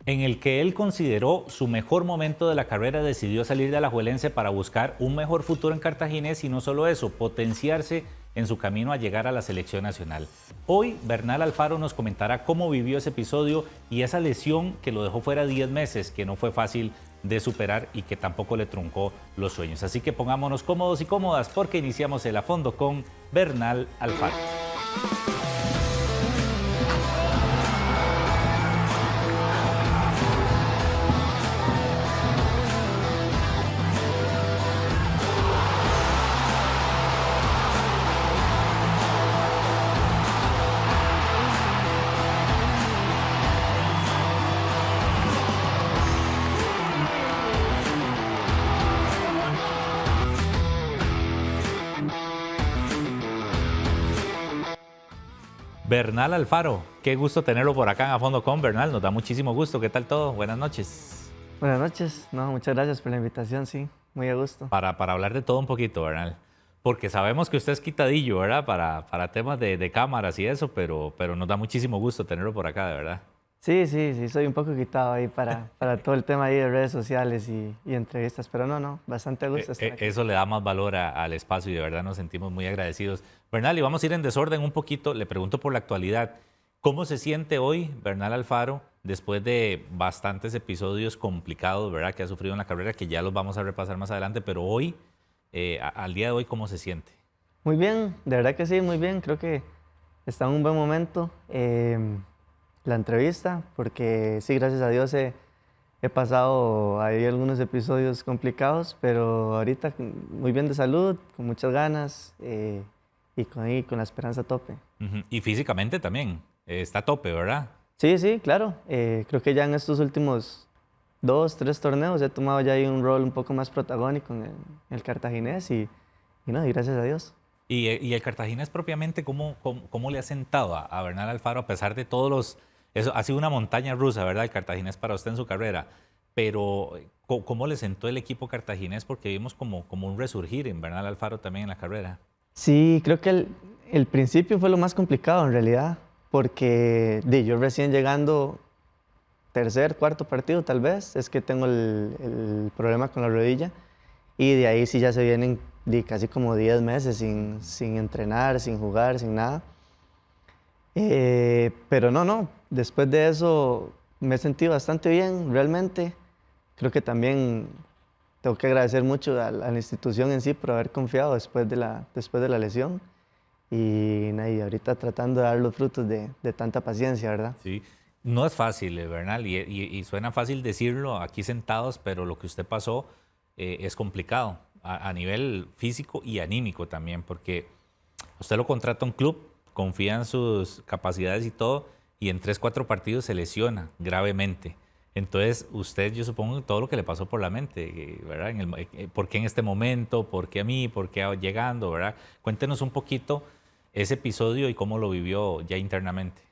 en el que él consideró su mejor momento de la carrera, decidió salir de Alajuelense para buscar un mejor futuro en Cartaginés y no solo eso, potenciarse en su camino a llegar a la selección nacional. Hoy, Bernal Alfaro nos comentará cómo vivió ese episodio y esa lesión que lo dejó fuera 10 meses, que no fue fácil de superar y que tampoco le truncó los sueños. Así que pongámonos cómodos y cómodas porque iniciamos el A Fondo con Bernal Alfaro. Bernal Alfaro, qué gusto tenerlo por acá en A Fondo con Bernal, nos da muchísimo gusto. ¿Qué tal todo? Buenas noches. Buenas noches, no, muchas gracias por la invitación, sí, muy a gusto. Para hablar de todo un poquito, Bernal, porque sabemos que usted es quitadillo, ¿verdad? Para temas de cámaras y eso, pero nos da muchísimo gusto tenerlo por acá, de verdad. Sí, soy un poco quitado ahí para todo el tema ahí de redes sociales y entrevistas, pero no, bastante a gusto estar aquí. Eso le da más valor al espacio y de verdad nos sentimos muy agradecidos. Bernal, y vamos a ir en desorden un poquito, le pregunto por la actualidad. ¿Cómo se siente hoy Bernal Alfaro después de bastantes episodios complicados, ¿verdad? Que ha sufrido en la carrera, que ya los vamos a repasar más adelante, pero hoy, al día de hoy, ¿cómo se siente? Muy bien, de verdad que sí, muy bien, creo que está en un buen momento la entrevista, porque sí, gracias a Dios he pasado ahí algunos episodios complicados, pero ahorita muy bien de salud, con muchas ganas y con la esperanza a tope. Y físicamente también, está a tope, ¿verdad? Sí, claro. Creo que ya en estos últimos 2, 3 torneos he tomado ya ahí un rol un poco más protagónico en el Cartaginés y gracias a Dios. Y el Cartaginés propiamente, ¿cómo le ha sentado a Bernal Alfaro a pesar de todos los... Eso ha sido una montaña rusa, ¿verdad? El Cartaginés para usted en su carrera. Pero, ¿cómo le sentó el equipo cartaginés? Porque vimos como un resurgir en Bernal Alfaro también en la carrera. Sí, creo que el principio fue lo más complicado en realidad, porque yo recién llegando, tercer, cuarto partido tal vez, es que tengo el problema con la rodilla y de ahí sí ya se vienen casi como 10 meses sin entrenar, sin jugar, sin nada. Pero no, después de eso me he sentido bastante bien, realmente. Creo que también tengo que agradecer mucho a la institución en sí por haber confiado después de la lesión y ahorita tratando de dar los frutos de tanta paciencia, ¿verdad? Sí, no es fácil, Bernal, y suena fácil decirlo aquí sentados, pero lo que usted pasó es complicado a nivel físico y anímico también, porque usted lo contrata a un club, confía en sus capacidades y todo, y en 3, 4 partidos se lesiona gravemente. Entonces, usted, yo supongo, todo lo que le pasó por la mente, ¿verdad? ¿Por qué en este momento? ¿Por qué a mí? ¿Por qué llegando? ¿Verdad? Cuéntenos un poquito ese episodio y cómo lo vivió ya internamente.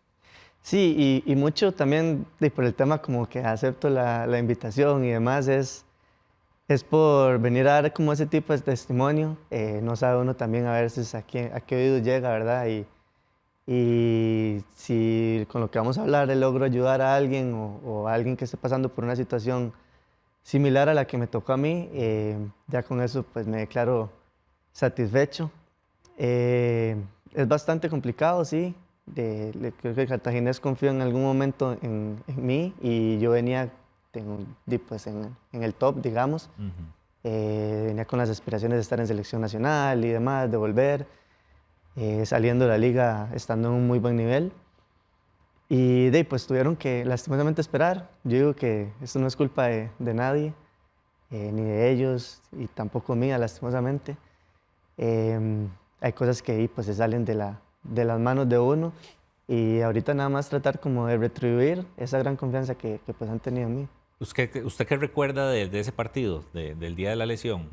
Sí, y mucho también por el tema como que acepto la invitación y demás, es por venir a dar como ese tipo de testimonio. No sabe uno también a veces a qué oído llega, ¿verdad? Y si con lo que vamos a hablar logro ayudar a alguien o a alguien que esté pasando por una situación similar a la que me tocó a mí, ya con eso pues me declaro satisfecho. Es bastante complicado, sí. Creo que el Cartaginés confió en algún momento en mí y yo venía pues, en el top, digamos. Venía con las aspiraciones de estar en selección nacional y demás, de volver. Saliendo de la liga estando en un muy buen nivel y pues tuvieron que lastimosamente esperar. Yo digo que esto no es culpa de nadie, ni de ellos y tampoco mía, lastimosamente. Hay cosas que pues se salen de las manos de uno y ahorita nada más tratar como de retribuir esa gran confianza que pues han tenido en mí. ¿Usted qué recuerda de ese partido, del día de la lesión?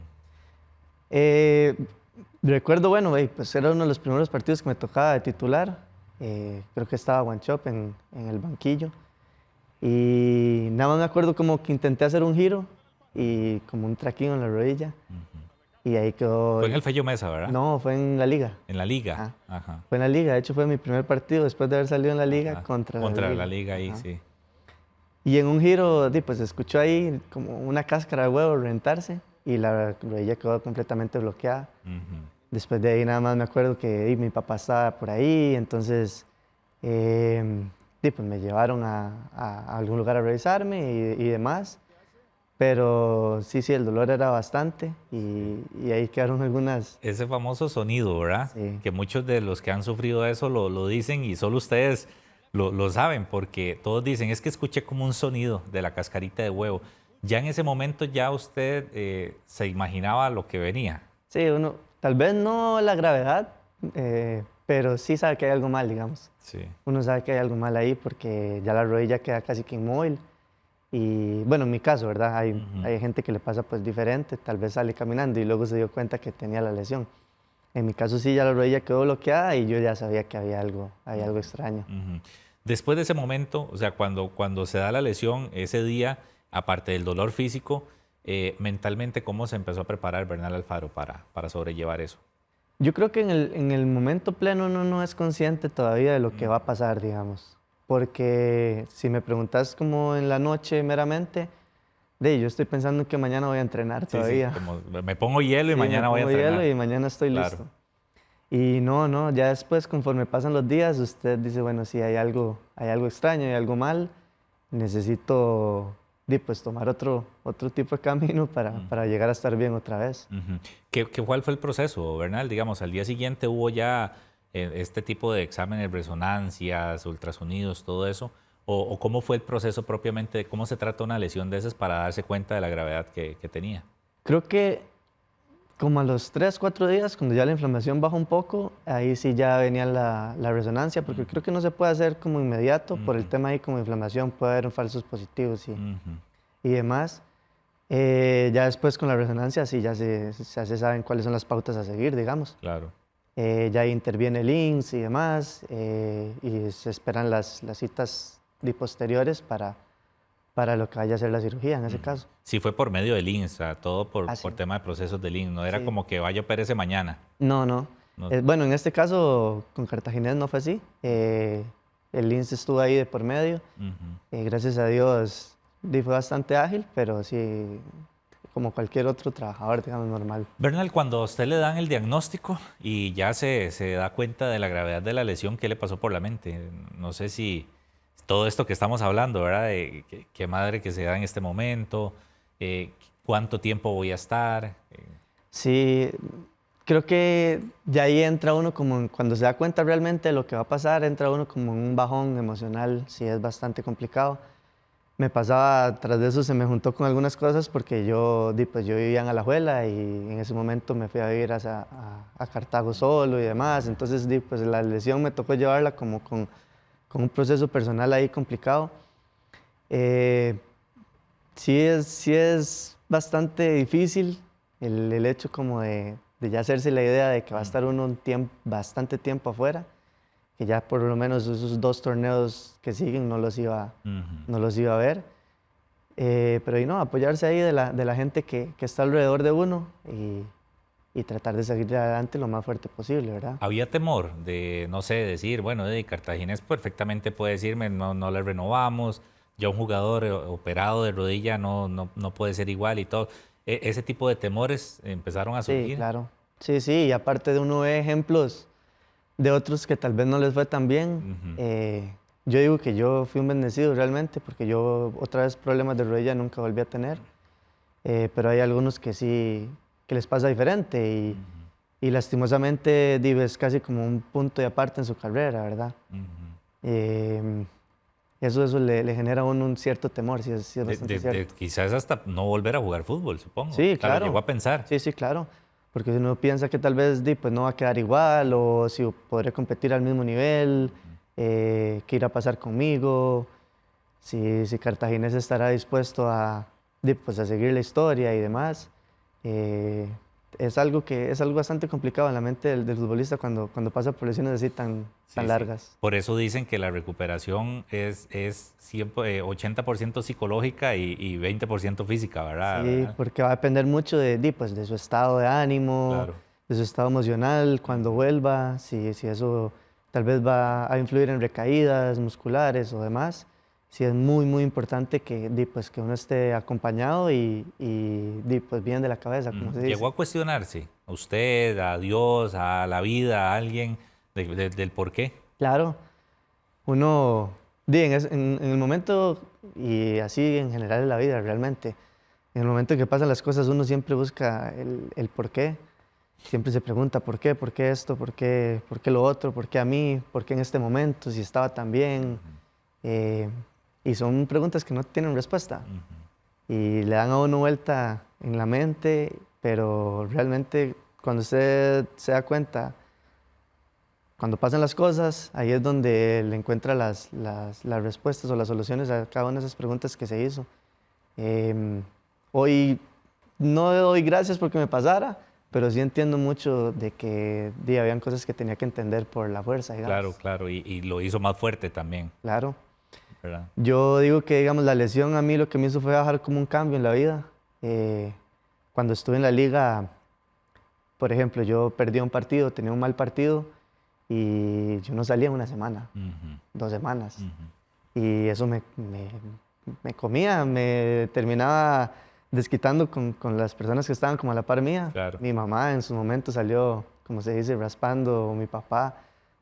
Recuerdo, bueno, pues era uno de los primeros partidos que me tocaba de titular. Creo que estaba Wanchope en el banquillo. Y nada más me acuerdo como que intenté hacer un giro y como un traquín en la rodilla. Y ahí quedó. Fue en el Fello Mesa, ¿verdad? No, fue en la Liga. En la Liga. Ajá. Fue en la Liga. De hecho, fue mi primer partido después de haber salido en la Liga contra la Liga ahí, sí. Y en un giro, pues se escuchó ahí como una cáscara de huevo reventarse y la rodilla quedó completamente bloqueada. Ujú. Después de ahí nada más me acuerdo que mi papá estaba por ahí, entonces pues me llevaron a algún lugar a revisarme y demás. Pero sí, sí, el dolor era bastante y ahí quedaron algunas. Ese famoso sonido, ¿verdad? Sí. Que muchos de los que han sufrido eso lo dicen y solo ustedes lo saben, porque todos dicen, es que escuché como un sonido de la cascarita de huevo. Ya en ese momento ya usted se imaginaba lo que venía. Sí, uno, tal vez no la gravedad, pero sí sabe que hay algo mal, digamos. Sí. Uno sabe que hay algo mal ahí porque ya la rodilla queda casi que inmóvil. Y bueno, en mi caso, ¿verdad? Hay gente que le pasa pues diferente, tal vez sale caminando y luego se dio cuenta que tenía la lesión. En mi caso sí, ya la rodilla quedó bloqueada y yo ya sabía que había algo extraño. Ujú. Después de ese momento, o sea, cuando se da la lesión, ese día, aparte del dolor físico, mentalmente, ¿cómo se empezó a preparar Bernal Alfaro para sobrellevar eso? Yo creo que en el momento pleno uno no es consciente todavía de lo que va a pasar, digamos. Porque si me preguntas como en la noche meramente, yo estoy pensando que mañana voy a entrenar Sí, sí, todavía. como me pongo hielo y Sí, me mañana voy a pongo hielo entrenar. y mañana estoy Claro. listo. Y no, ya después, conforme pasan los días, usted dice, bueno, sí, hay algo extraño, hay algo mal, necesito pues, tomar otro tipo de camino para llegar a estar bien otra vez. Ujú. ¿Cuál fue el proceso, Bernal? Digamos, al día siguiente hubo ya este tipo de exámenes, resonancias, ultrasonidos, todo eso. ¿O cómo fue el proceso propiamente de cómo se trata una lesión de esas para darse cuenta de la gravedad que tenía? Creo que como a los 3, 4 días, cuando ya la inflamación baja un poco, ahí sí ya venía la resonancia, porque creo que no se puede hacer como inmediato por el tema ahí como inflamación, puede haber falsos positivos Ujú. y demás. Ya después con la resonancia sí ya se saben cuáles son las pautas a seguir, digamos. Claro. Ya ahí interviene el INSS y demás, y se esperan las citas posteriores para lo que vaya a ser la cirugía en ese caso. Sí, fue por medio del INSS, o sea, todo Ah, por sí. tema de procesos del INSS. No era Sí. como que vaya a opérese mañana. No, no. No. Bueno, en este caso con Cartaginés no fue así. El INSS estuvo ahí de por medio. Ujú. Gracias a Dios fue bastante ágil, pero sí, como cualquier otro trabajador, digamos, normal. Bernal, cuando a usted le dan el diagnóstico y ya se da cuenta de la gravedad de la lesión, ¿qué le pasó por la mente? No sé si todo esto que estamos hablando, ¿verdad? De qué madre que se da en este momento, cuánto tiempo voy a estar. Sí, creo que ya ahí entra uno como, cuando se da cuenta realmente de lo que va a pasar, entra uno como en un bajón emocional, sí es bastante complicado. Me pasaba, tras de eso se me juntó con algunas cosas porque pues yo vivía en Alajuela y en ese momento me fui a vivir a Cartago solo y demás, entonces pues la lesión me tocó llevarla como con un proceso personal ahí complicado. Eh, sí es bastante difícil el hecho como de ya hacerse la idea de que va a estar uno bastante tiempo afuera, que ya por lo menos esos 2 torneos que siguen Ujú. no los iba a ver. Pero y no, apoyarse ahí de la gente que está alrededor de uno y tratar de seguir adelante lo más fuerte posible, ¿verdad? Había temor de, no sé, decir, bueno, de Cartaginés perfectamente puede decirme, no le renovamos, ya un jugador operado de rodilla no puede ser igual y todo. Ese tipo de temores empezaron a Sí, surgir. claro. Sí, sí, y aparte de uno ve ejemplos de otros que tal vez no les fue tan bien. Ujú. Yo digo que yo fui un bendecido realmente porque yo otra vez problemas de rodilla nunca volví a tener. Pero hay algunos que sí, que les pasa diferente y lastimosamente es casi como un punto de aparte en su carrera, ¿verdad? Ujú. Eh, eso le genera a uno un cierto temor, sí es bastante cierto. Quizás hasta no volver a jugar fútbol, supongo. Sí, O sea, lo llegó claro. a pensar. Sí, sí, claro. Porque uno piensa que tal vez pues no va a quedar igual o si podré competir al mismo nivel, qué irá a pasar conmigo, si Cartaginés estará dispuesto pues a seguir la historia y demás. Es algo bastante complicado en la mente del futbolista cuando pasa por lesiones así tan Sí, sí. largas. Por eso dicen que la recuperación es siempre, 80% psicológica y 20% física, ¿verdad? Sí, porque va a depender mucho pues, de su estado de ánimo, Claro. de su estado emocional cuando vuelva, si eso tal vez va a influir en recaídas musculares o demás. sí es muy, muy importante que, pues, que uno esté acompañado pues, bien de la cabeza, como se dice. ¿Llegó a cuestionarse a usted, a Dios, a la vida, a alguien del por qué? Claro, uno, en el momento, y así en general en la vida realmente, en el momento en que pasan las cosas uno siempre busca el por qué, siempre se pregunta por qué esto, por qué lo otro, por qué a mí, por qué en este momento, si estaba tan bien. Y son preguntas que no tienen respuesta y le dan a uno vuelta en la mente, pero realmente cuando usted se da cuenta, cuando pasan las cosas, ahí es donde le encuentra las respuestas o las soluciones a cada una de esas preguntas que se hizo. Hoy no le doy gracias porque me pasara, pero sí entiendo mucho de que habían cosas que tenía que entender por la fuerza, digamos. Claro, claro, y lo hizo más fuerte también, Claro. ¿verdad? Yo digo que, digamos, la lesión a mí lo que me hizo fue bajar como un cambio en la vida. Cuando estuve en la liga, por ejemplo, yo perdí un partido, tenía un mal partido y yo no salía una semana, 2 semanas. Y eso me comía, me terminaba desquitando con las personas que estaban como a la par mía. Claro. Mi mamá en su momento salió, como se dice, raspando, o mi papá,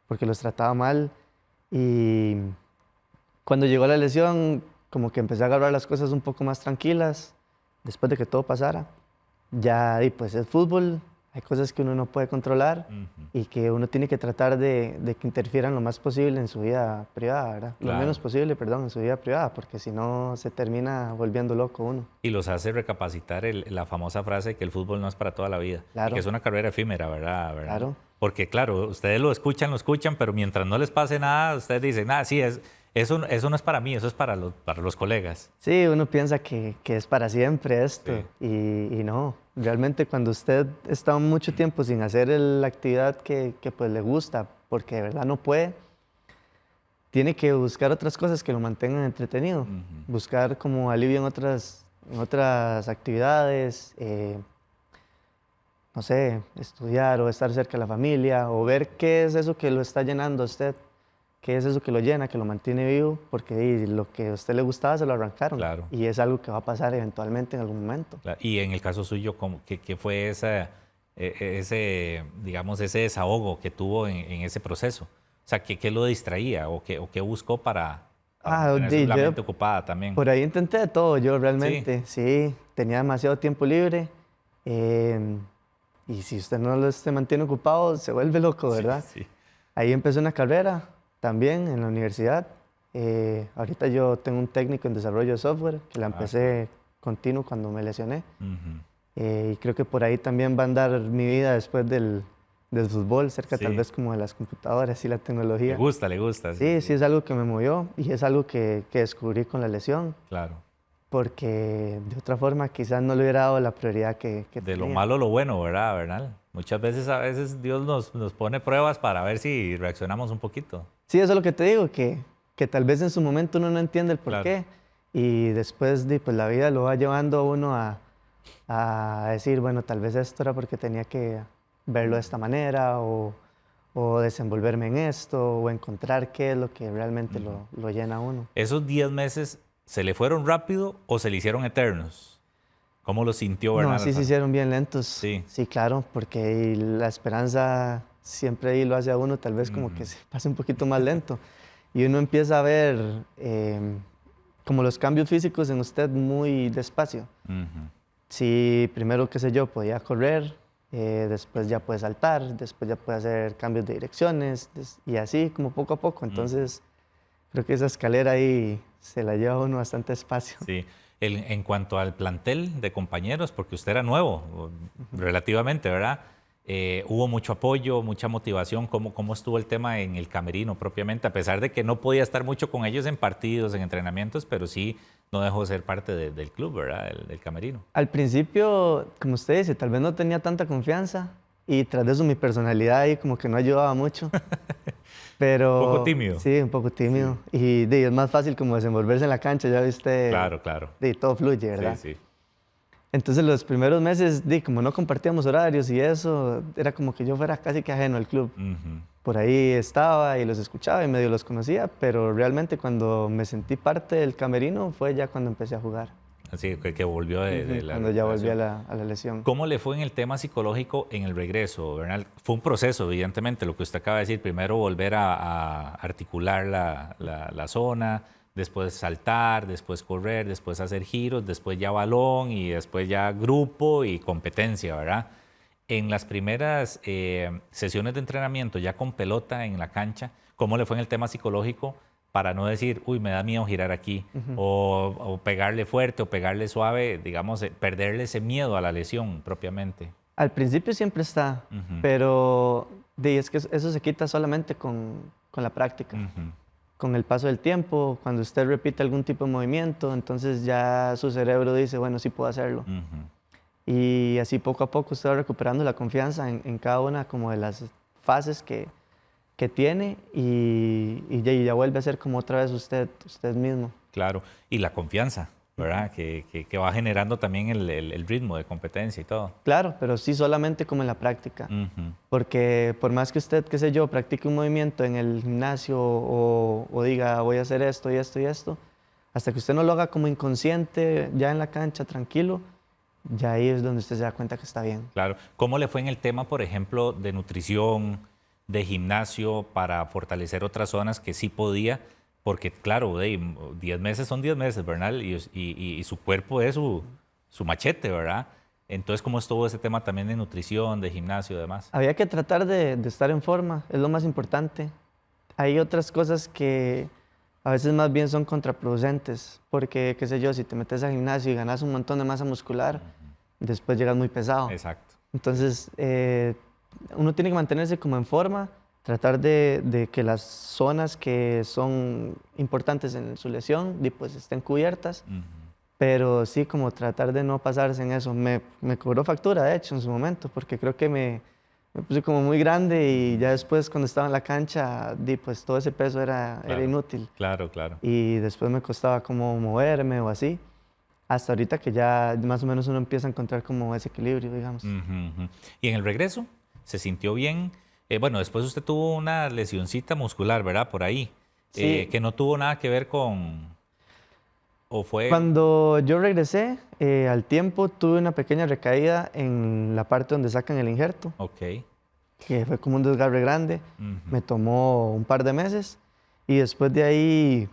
porque los trataba mal. Y cuando llegó la lesión, como que empecé a agarrar las cosas un poco más tranquilas, después de que todo pasara. Ya, pues es fútbol, hay cosas que uno no puede controlar y que uno tiene que tratar de que interfieran lo más posible en su vida privada, ¿verdad? Claro. Lo menos posible, perdón, en su vida privada, porque si no se termina volviendo loco uno. Y los hace recapacitar la famosa frase que el fútbol no es para toda la vida. Claro. Y que es una carrera efímera, ¿verdad? Claro. Porque claro, ustedes lo escuchan, pero mientras no les pase nada, ustedes dicen, sí, eso no es para mí, eso es para los colegas. Sí, uno piensa que es para siempre esto, Sí. y no. Realmente cuando usted está mucho tiempo sin hacer la actividad que pues le gusta, porque de verdad no puede, tiene que buscar otras cosas que lo mantengan entretenido. Buscar como alivio en otras actividades, no sé, estudiar o estar cerca de la familia, o ver qué es eso que lo está llenando a usted. ¿Qué es eso que lo llena, que lo mantiene vivo? Porque lo que a usted le gustaba se lo arrancaron. Claro. Y es algo que va a pasar eventualmente en algún momento. Claro. Y en el caso suyo, ¿qué fue ese desahogo que tuvo en ese proceso? O sea, ¿qué lo distraía o qué buscó para tener la mente ocupada también? Por ahí intenté de todo yo realmente. Sí, tenía demasiado tiempo libre. Y si usted no se mantiene ocupado, se vuelve loco, ¿verdad? Sí. Ahí empecé una carrera también en la universidad. Ahorita yo tengo un técnico en desarrollo de software, que la empecé continuo cuando me lesioné. Y creo que por ahí también va a andar mi vida después del fútbol, cerca tal vez como de las computadoras y la tecnología. Le gusta. Sí, es algo que me movió y es algo que descubrí con la lesión. Claro. Porque de otra forma quizás no le hubiera dado la prioridad que De tenía. lo malo lo bueno, ¿verdad, Bernal? Muchas veces, Dios nos pone pruebas para ver si reaccionamos un poquito. Sí, eso es lo que te digo, que tal vez en su momento uno no entiende el por qué. Y después pues, la vida lo va llevando a uno a decir, bueno, tal vez esto era porque tenía que verlo de esta manera o desenvolverme en esto o encontrar qué es lo que realmente lo llena a uno. ¿Esos 10 meses se le fueron rápido o se le hicieron eternos? ¿Cómo lo sintió Bernal? No, sí se hicieron bien lentos. Sí, claro, porque la esperanza siempre ahí lo hace a uno, tal vez como que se pase un poquito más lento. Y uno empieza a ver como los cambios físicos en usted muy despacio. Si primero, qué sé yo, podía correr, después ya puede saltar, después ya puede hacer cambios de direcciones y así como poco a poco. Entonces, creo que esa escalera ahí se la lleva uno bastante despacio. Sí. En cuanto al plantel de compañeros, porque usted era nuevo, relativamente, ¿verdad? Hubo mucho apoyo, mucha motivación. ¿Cómo estuvo el tema en el camerino propiamente? A pesar de que no podía estar mucho con ellos en partidos, en entrenamientos, pero sí no dejó de ser parte del club, ¿verdad? Del camerino. Al principio, como usted dice, tal vez no tenía tanta confianza y tras de eso mi personalidad ahí como que no ayudaba mucho. Pero, ¿Un poco tímido? Sí, un poco tímido. Sí. Y es más fácil como desenvolverse en la cancha, ya viste. Claro. Todo fluye, ¿verdad? Sí. Entonces los primeros meses, como no compartíamos horarios y eso, era como que yo fuera casi que ajeno al club. Ujú. Por ahí estaba y los escuchaba y medio los conocía, pero realmente cuando me sentí parte del camerino fue ya cuando empecé a jugar, Así que volvió de la cuando ya volví recuperación. a la lesión. ¿Cómo le fue en el tema psicológico en el regreso, Bernal? Fue un proceso, evidentemente, lo que usted acaba de decir. Primero volver a articular la zona, después saltar, después correr, después hacer giros, después ya balón y después ya grupo y competencia, ¿verdad? En las primeras sesiones de entrenamiento, ya con pelota en la cancha, ¿cómo le fue en el tema psicológico para no decir, uy, me da miedo girar aquí, o pegarle fuerte o pegarle suave, digamos, perderle ese miedo a la lesión propiamente? Al principio siempre está, Ujú, pero es que eso se quita solamente con la práctica. ujú, Con el paso del tiempo, cuando usted repite algún tipo de movimiento, entonces ya su cerebro dice, bueno, sí puedo hacerlo. ujú. Y así poco a poco usted va recuperando la confianza en cada una como de las fases que tiene y ya vuelve a ser como otra vez usted mismo. Claro, y la confianza, ¿verdad? Que va generando también el ritmo de competencia y todo. Claro, pero sí solamente como en la práctica. Ujú, Porque por más que usted, qué sé yo, practique un movimiento en el gimnasio o diga voy a hacer esto y esto y esto, hasta que usted no lo haga como inconsciente, ya en la cancha, tranquilo, ya ahí es donde usted se da cuenta que está bien. claro. ¿Cómo le fue en el tema, por ejemplo, de nutrición, de gimnasio, para fortalecer otras zonas que sí podía? Porque, claro, 10 meses son 10 meses, ¿verdad? Y su cuerpo es su machete, ¿verdad? Entonces, ¿cómo estuvo ese tema también de nutrición, de gimnasio y demás? Había que tratar de estar en forma, es lo más importante. Hay otras cosas que a veces más bien son contraproducentes, porque, qué sé yo, si te metes al gimnasio y ganas un montón de masa muscular, después llegas muy pesado. Exacto. Entonces, uno tiene que mantenerse como en forma, tratar de que las zonas que son importantes en su lesión pues estén cubiertas, Ujú. pero sí como tratar de no pasarse en eso. Me cobró factura, de hecho, en su momento, porque creo que me puse como muy grande y ya después cuando estaba en la cancha, pues todo ese peso era Claro, inútil. claro, claro. Y después me costaba como moverme o así, hasta ahorita que ya más o menos uno empieza a encontrar como ese equilibrio, digamos. Ujú, ujú. Y en el regreso, ¿se sintió bien? Bueno, después usted tuvo una lesioncita muscular, ¿verdad? Por ahí, Sí, que no tuvo nada que ver o fue, cuando yo regresé, al tiempo tuve una pequeña recaída en la parte donde sacan el injerto, ok. que fue como un desgarre grande. Ujú, Me tomó un par de meses y después de ahí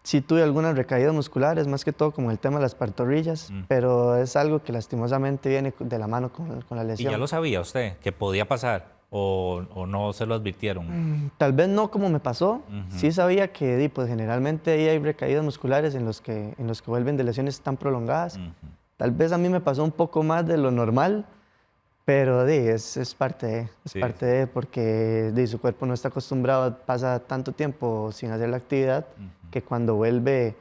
sí tuve algunas recaídas musculares, más que todo como el tema de las pantorrillas, ujú. pero es algo que lastimosamente viene de la mano con la ¿Y ya lesión. lo sabía usted que podía pasar o no se lo advirtieron? Tal vez no como me pasó, Ujú, sí sabía que pues, generalmente ahí hay recaídas musculares en los que vuelven de lesiones tan prolongadas. ujú. Tal vez a mí me pasó un poco más de lo normal, pero es es Sí, parte sí. de, porque su cuerpo no está acostumbrado, pasa tanto tiempo sin hacer la actividad, Ujú. que cuando vuelve,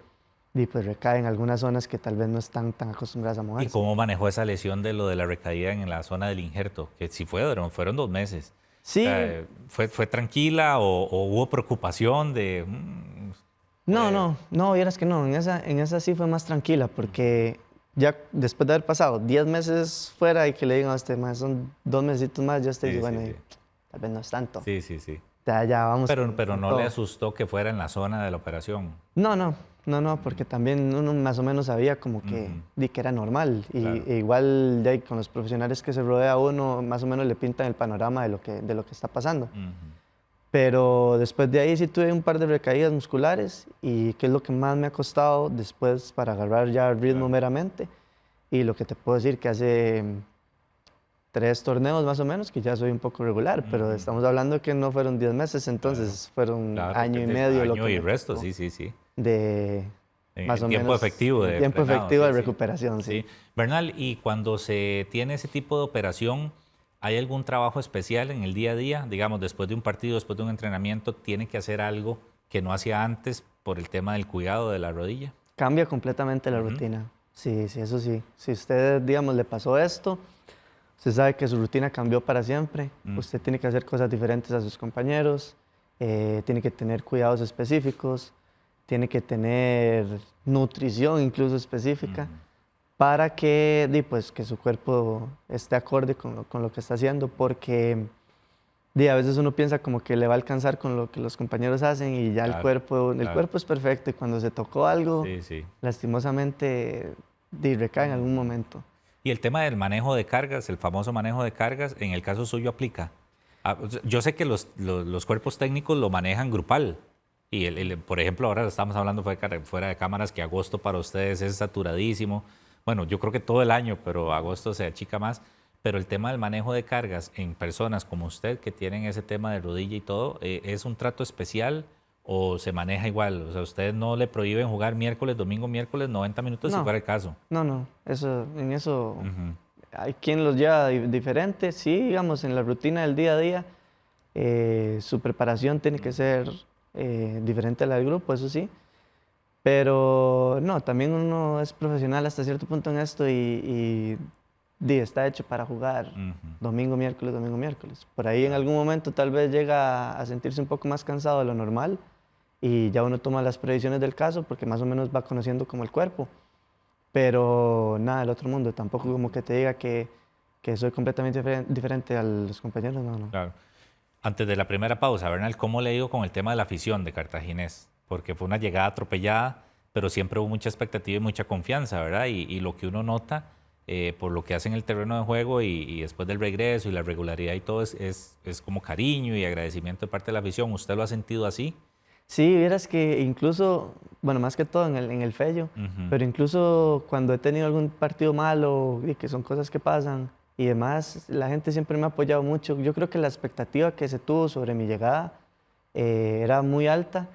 pues recae en algunas zonas que tal vez no están tan acostumbradas a ¿Y moverse. cómo manejó esa lesión de lo de la recaída en la zona del injerto? Que sí fueron 2 meses. O sea, Sí, ¿fue tranquila o hubo preocupación de... pues, no, vieras que no, en esa sí fue más tranquila, porque ya después de haber pasado 10 meses fuera y que le digan a usted, más son 2 mesecitos más, ya usted dice, sí, sí, bueno, sí. tal vez no es tanto, Sí, sí, sí. ya vamos Pero con no le todo. asustó que fuera en la zona de la operación. No, porque también uno más o menos sabía como que, Ujú, que era normal. claro. E igual de ahí, con los profesionales que se rodea a uno, más o menos le pintan el panorama de lo que está pasando. Ujú, Pero después de ahí sí tuve un par de recaídas musculares y que es lo que más me ha costado después para agarrar ya el ritmo claro. meramente. Y lo que te puedo decir que hace 3 torneos más o menos, que ya soy un poco regular, pero Ujú, estamos hablando que no fueron 10 meses, claro. entonces fueron Claro, año y de medio lo año que y me resto, costó sí, sí, sí. de más En o tiempo menos efectivo en de tiempo frenado, efectivo sí, de sí. recuperación, sí. Sí. Bernal, y cuando se tiene ese tipo de operación, ¿hay algún trabajo especial en el día a día? Digamos, después de un partido, después de un entrenamiento, ¿tiene que hacer algo que no hacía antes por el tema del cuidado de la rodilla? Cambia completamente la Ujú, rutina. Sí, sí, eso sí. Si usted, digamos, le pasó esto, usted sabe que su rutina cambió para siempre. ujú, Usted tiene que hacer cosas diferentes a sus compañeros, tiene que tener cuidados específicos, tiene que tener nutrición incluso específica ujú. para que, pues, que su cuerpo esté acorde con lo que está haciendo, porque a veces uno piensa como que le va a alcanzar con lo que los compañeros hacen y ya Claro, el claro. cuerpo es perfecto y cuando se tocó algo, Sí, sí. lastimosamente, recae en algún momento. Y el tema del manejo de cargas, el famoso manejo de cargas, en el caso suyo aplica. O sea, yo sé que los cuerpos técnicos lo manejan grupal. Y, por ejemplo, ahora estamos hablando fuera de cámaras que agosto para ustedes es saturadísimo. Bueno, yo creo que todo el año, pero agosto se achica más. Pero el tema del manejo de cargas en personas como usted, que tienen ese tema de rodilla y todo, ¿es un trato especial o se maneja igual? O sea, ustedes no le prohíben jugar miércoles, domingo, miércoles, 90 minutos si No, fuera el caso. no, en eso Ujú. hay quien los lleva diferente, sí, digamos, en la rutina del día a día, su preparación tiene que ser diferente a la del grupo, eso sí, pero no, también uno es profesional hasta cierto punto en esto y está hecho para jugar Ujú. domingo, miércoles, domingo, miércoles. Por ahí en algún momento tal vez llega a sentirse un poco más cansado de lo normal y ya uno toma las previsiones del caso porque más o menos va conociendo como el cuerpo. Pero nada del otro mundo, tampoco como que te diga que soy completamente diferente a los compañeros, no, no. Claro. Antes de la primera pausa, Bernal, ¿cómo le digo con el tema de la afición de Cartaginés? Porque fue una llegada atropellada, pero siempre hubo mucha expectativa y mucha confianza, ¿verdad? Y lo que uno nota por lo que hacen en el terreno de juego y después del regreso y la regularidad y todo es como cariño y agradecimiento de parte de la afición. ¿Usted lo ha sentido así? Sí, vieras que incluso, bueno, más que todo en el Fello, Ujú. pero incluso cuando he tenido algún partido malo y que son cosas que pasan y demás, la gente siempre me ha apoyado mucho. Yo creo que la expectativa que se tuvo sobre mi llegada era muy alta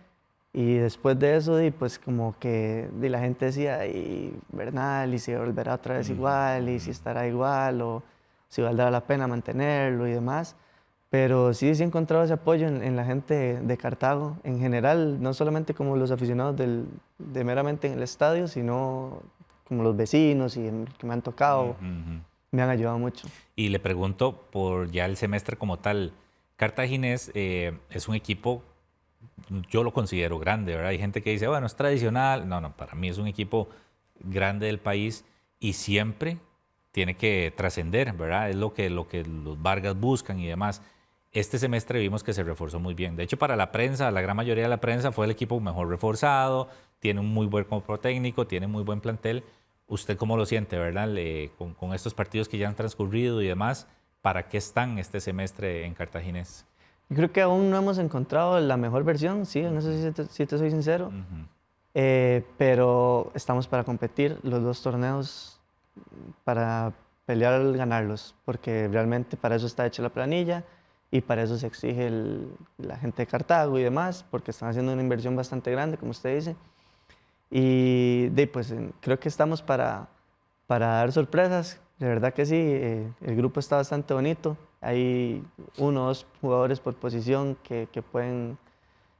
y después de eso, pues como que la gente decía, y Bernal, y si volverá otra vez Ujú, igual, y si ujú. estará igual, o si valdrá la pena mantenerlo y demás. Pero sí he encontrado ese apoyo en la gente de Cartago, en general, no solamente como los aficionados de meramente en el estadio, sino como los vecinos y que me han tocado, Ujú, ujú. me han ayudado mucho. Y le pregunto por ya el semestre como tal. Cartaginés es un equipo, yo lo considero grande, ¿verdad? Hay gente que dice, bueno, es tradicional. No, no, para mí es un equipo grande del país y siempre tiene que trascender, ¿verdad? Es lo que los Vargas buscan y demás. Este semestre vimos que se reforzó muy bien. De hecho, para la prensa, la gran mayoría de la prensa fue el equipo mejor reforzado, tiene un muy buen cuerpo técnico, tiene muy buen plantel. ¿Usted cómo lo siente, verdad? Con estos partidos que ya han transcurrido y demás, ¿para qué están este semestre en Cartaginés? Yo creo que aún no hemos encontrado la mejor versión, sí, en eso sí te soy sincero, Ujú. pero estamos para competir los dos torneos, para pelear ganarlos, porque realmente para eso está hecha la planilla y para eso se exige la gente de Cartago y demás, porque están haciendo una inversión bastante grande, como usted dice. Y pues creo que estamos para dar sorpresas, de verdad que sí, el grupo está bastante bonito, hay uno o dos jugadores por posición que pueden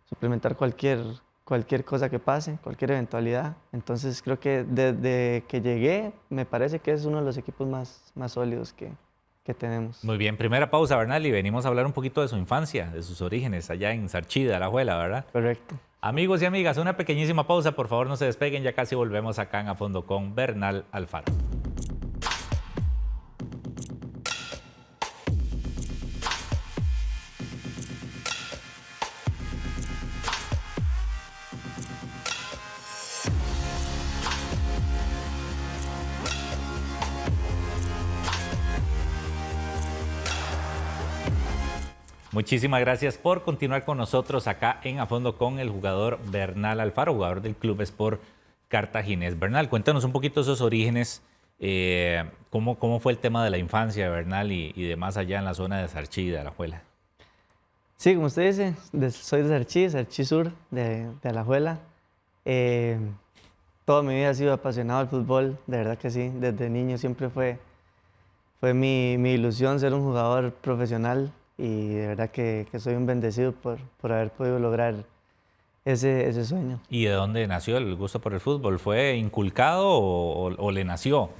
suplementar cualquier cosa que pase, cualquier eventualidad. Entonces creo que desde que llegué me parece que es uno de los equipos más sólidos que tenemos. Muy bien, primera pausa, Bernal, y venimos a hablar un poquito de su infancia, de sus orígenes allá en Sarchida, La Juela, ¿verdad? Correcto. Amigos y amigas, una pequeñísima pausa, por favor no se despeguen, ya casi volvemos acá en A Fondo con Bernal Alfaro. Muchísimas gracias por continuar con nosotros acá en A Fondo con el jugador Bernal Alfaro, jugador del Club Sport Cartaginés. Bernal, cuéntanos un poquito esos orígenes, cómo fue el tema de la infancia, Bernal, y demás allá en la zona de Sarchí, de Alajuela. Sí, como usted dice, soy de Sarchí Sur, de Alajuela. Eh, Toda mi vida he sido apasionado al fútbol, de verdad que sí. Desde niño siempre fue mi ilusión ser un jugador profesional y de verdad que soy un bendecido por haber podido lograr ese sueño. ¿Y de dónde nació el gusto por el fútbol? ¿Fue inculcado o le nació?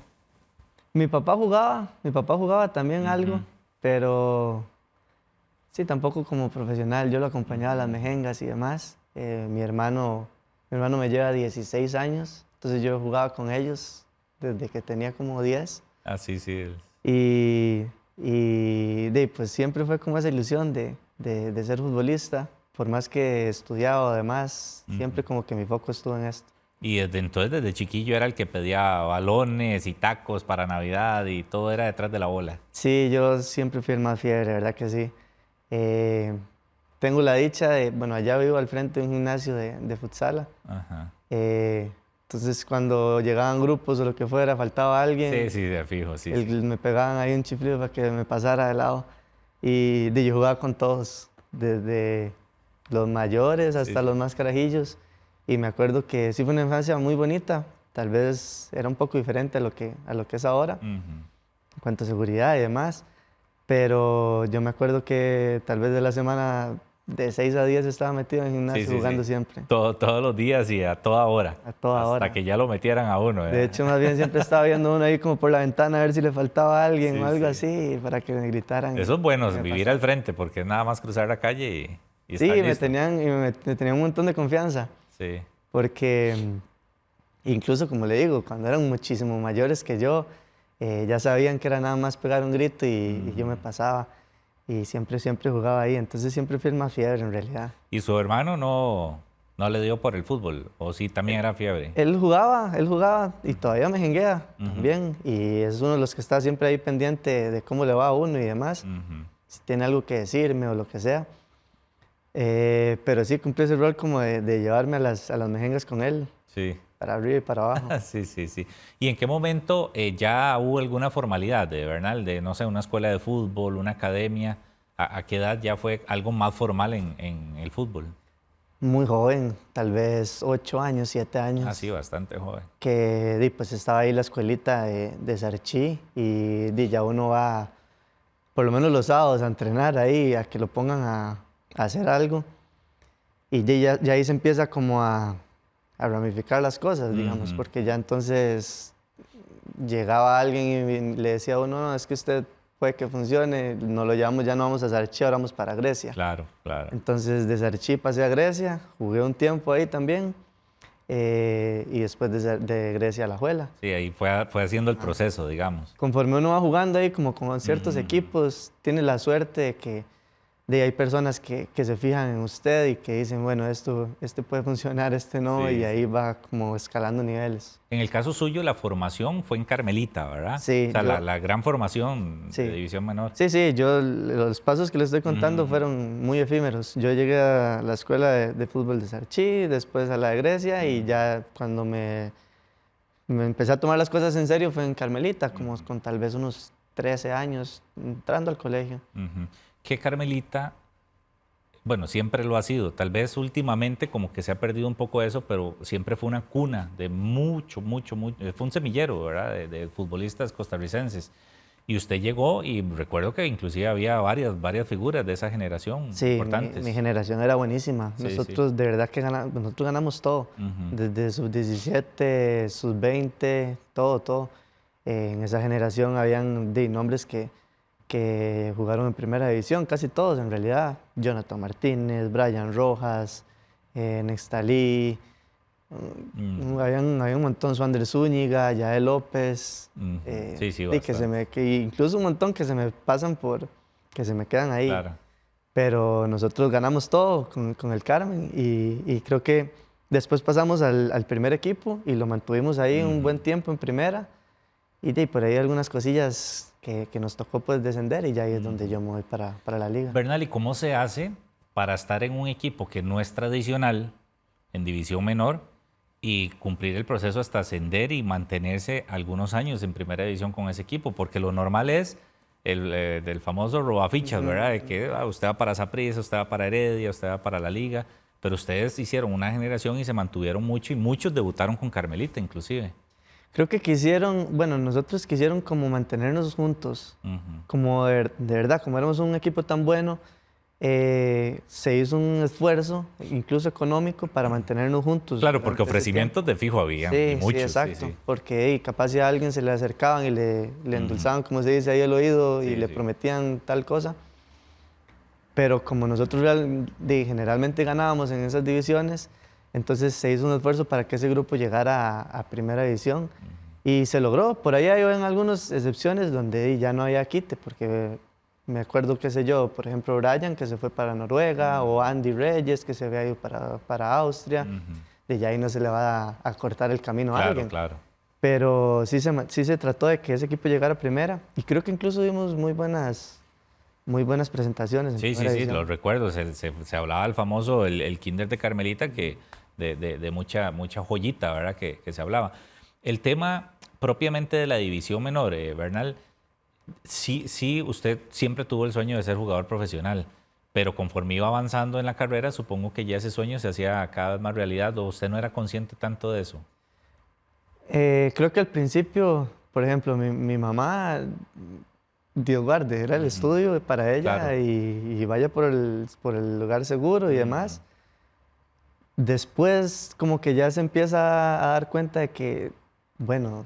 Mi papá jugaba también algo, Ujú, pero sí, tampoco como profesional. Yo lo acompañaba a las ujú. mejengas y demás. Mi hermano me lleva 16 años, entonces yo jugaba con ellos desde que tenía como 10. Así sí. Pues siempre fue como esa ilusión de ser futbolista. Por más que estudiaba además, siempre como que mi foco estuvo en esto. Y desde chiquillo era el que pedía balones y tacos para Navidad y todo era detrás de la bola. Sí, yo siempre fui el más fiebre, ¿verdad que sí? Tengo la dicha de, bueno, allá vivo al frente de un gimnasio de futsal. Ajá. Entonces cuando llegaban grupos o lo que fuera, faltaba alguien. Sí, de fijo, sí. Me pegaban ahí un chiflido para que me pasara de lado. Y yo jugaba con todos, desde los mayores hasta los más carajillos. Y me acuerdo que sí fue una infancia muy bonita. Tal vez era un poco diferente a lo que es ahora, en cuanto a seguridad y demás. Pero yo me acuerdo que tal vez de la semana de 6 a 10 estaba metido en el gimnasio jugando siempre. Todos los días y a toda hora. A toda hora. Hasta que ya lo metieran a uno. De hecho, más bien siempre estaba viendo uno ahí como por la ventana a ver si le faltaba a alguien o algo así para que me gritaran. Eso es bueno, vivir al frente, porque es nada más cruzar la calle y estar sí, listo. me tenían un montón de confianza. Sí. Porque incluso, como le digo, cuando eran muchísimo mayores que yo, ya sabían que era nada más pegar un grito y yo me pasaba. Y siempre jugaba ahí. Entonces siempre fui el más fiebre en realidad. ¿Y su hermano no le dio por el fútbol? ¿O sí también era fiebre? Él jugaba y todavía me jenguea también. Y es uno de los que está siempre ahí pendiente de cómo le va a uno y demás. Si tiene algo que decirme o lo que sea. Pero sí cumplí ese rol como de llevarme a las mejengas con él. Sí. Para arriba y para abajo. Sí. ¿Y en qué momento ya hubo alguna formalidad de Bernal? De, no sé, una escuela de fútbol, una academia. ¿A qué edad ya fue algo más formal en el fútbol? Muy joven, tal vez 8 años, 7 años. Ah, sí, bastante joven. Que pues estaba ahí la escuelita de Sarchí y ya uno va, por lo menos los sábados, a entrenar ahí, a que lo pongan a hacer algo. Y ya ahí se empieza como a ramificar las cosas, digamos, porque ya entonces llegaba alguien y le decía a uno, no, es que usted puede que funcione, nos lo llevamos, ya no vamos a Sarchí, ahora vamos para Grecia. Claro. Entonces de Sarchí pasé a Grecia, jugué un tiempo ahí también, y después de Grecia a La Juela. Sí, ahí fue haciendo el proceso, digamos. Conforme uno va jugando ahí como con ciertos equipos, tiene la suerte de que hay personas que se fijan en usted y que dicen, bueno, este puede funcionar, este no, y ahí va como escalando niveles. En el caso suyo, la formación fue en Carmelita, ¿verdad? Sí. O sea, la gran formación de división menor. Sí, los pasos que les estoy contando fueron muy efímeros. Yo llegué a la escuela de fútbol de Sarchí, después a la de Grecia, y ya cuando me empecé a tomar las cosas en serio fue en Carmelita, como con tal vez unos 13 años, entrando al colegio. Que Carmelita, bueno, siempre lo ha sido. Tal vez últimamente como que se ha perdido un poco eso, pero siempre fue una cuna de mucho. Fue un semillero, ¿verdad? De futbolistas costarricenses. Y usted llegó y recuerdo que inclusive había varias figuras de esa generación importantes. Mi generación era buenísima. Nosotros de verdad que nosotros ganamos todo. Desde sub-17, sub-20, todo. En esa generación habían nombres que jugaron en primera división, casi todos en realidad. Jonathan Martínez, Brian Rojas, Nextalí, había un montón, Swander Zúñiga, Yael López, incluso un montón que se me pasan que se me quedan ahí. Claro. Pero nosotros ganamos todo con el Carmen y creo que después pasamos al primer equipo y lo mantuvimos ahí un buen tiempo en primera y por ahí algunas cosillas que nos tocó pues descender y ya ahí es donde yo me voy para la liga. Bernal, ¿y cómo se hace para estar en un equipo que no es tradicional, en división menor, y cumplir el proceso hasta ascender y mantenerse algunos años en primera división con ese equipo? Porque lo normal es del famoso robafichas, ¿verdad? De que usted va para Saprissa, usted va para Heredia, usted va para la liga, pero ustedes hicieron una generación y se mantuvieron mucho y muchos debutaron con Carmelita inclusive. Creo que nosotros quisieron como mantenernos juntos, como de verdad, como éramos un equipo tan bueno, se hizo un esfuerzo, incluso económico, para mantenernos juntos. Claro, porque ofrecimientos de fijo había, y muchos. Sí, exacto, porque capaz si a alguien se le acercaban y le endulzaban, como se dice ahí el oído, y le prometían tal cosa. Pero como nosotros generalmente ganábamos en esas divisiones, entonces se hizo un esfuerzo para que ese grupo llegara a primera división Y se logró. Por ahí hay en algunas excepciones donde ya no había quite, porque me acuerdo, qué sé yo, por ejemplo, Brian, que se fue para Noruega, o Andy Reyes, que se había ido para Austria. De ya ahí no se le va a cortar el camino a alguien. Claro. Pero sí se trató de que ese equipo llegara a primera. Y creo que incluso dimos muy buenas presentaciones. En Sí, lo recuerdo. Se hablaba del famoso, el Kinder de Carmelita, que de mucha joyita, ¿verdad? Que se hablaba. El tema propiamente de la división menor, Bernal, sí, usted siempre tuvo el sueño de ser jugador profesional, pero conforme iba avanzando en la carrera, supongo que ya ese sueño se hacía cada vez más realidad, ¿o usted no era consciente tanto de eso? Creo que al principio, por ejemplo, mi mamá, Dios guarde, era el estudio para ella, Claro. y vaya por el lugar seguro y demás. Después como que ya se empieza a dar cuenta de que, bueno,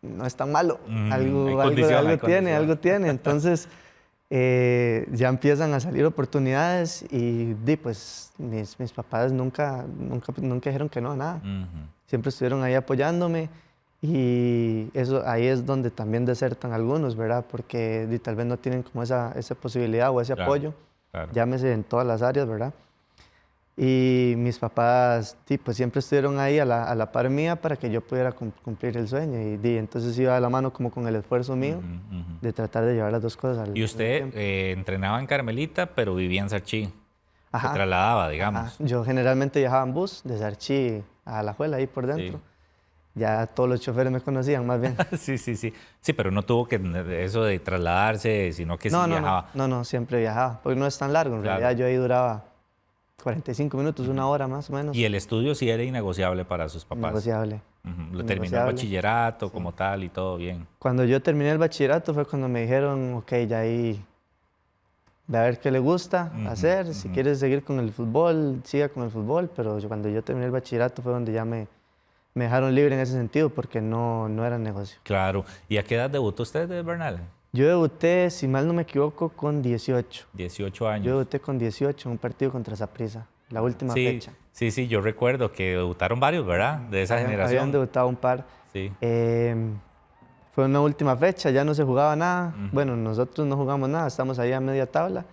no es tan malo, algo tiene. Entonces ya empiezan a salir oportunidades y pues mis papás nunca dijeron que no a nada. Siempre estuvieron ahí apoyándome, y ahí es donde también desertan algunos, ¿verdad? Porque tal vez no tienen como esa posibilidad o ese apoyo, llámese en todas las áreas, ¿verdad? Y mis papás pues siempre estuvieron ahí a la par mía para que yo pudiera cumplir el sueño, y entonces iba de la mano como con el esfuerzo mío de tratar de llevar las dos cosas Y usted entrenaba en Carmelita, pero vivía en Sarchí. Se trasladaba, digamos. Ajá. Yo generalmente viajaba en bus de Sarchí a Alajuela, ahí por dentro. Sí. Ya todos los choferes me conocían, más bien. Sí. Sí, pero no tuvo que eso de trasladarse, sino que sí viajaba. No, siempre viajaba, porque no es tan largo. En realidad yo ahí duraba 45 minutos, una hora más o menos. ¿Y el estudio sí era innegociable para sus papás? Innegociable. Lo terminó el bachillerato como tal y todo bien. Cuando yo terminé el bachillerato fue cuando me dijeron, ok, ya ahí ve a ver qué le gusta hacer. Si quiere seguir con el fútbol, siga con el fútbol. Pero cuando yo terminé el bachillerato fue donde ya me dejaron libre en ese sentido, porque no era negocio. Claro. ¿Y a qué edad debutó usted, Bernal? Yo debuté, si mal no me equivoco, con 18. 18 años. Yo debuté con 18 en un partido contra Saprissa, la última fecha. Sí, yo recuerdo que debutaron varios, ¿verdad? De esa generación. Habían debutado un par. Sí. Fue una última fecha, ya no se jugaba nada. Bueno, nosotros no jugamos nada, estamos ahí a media tabla.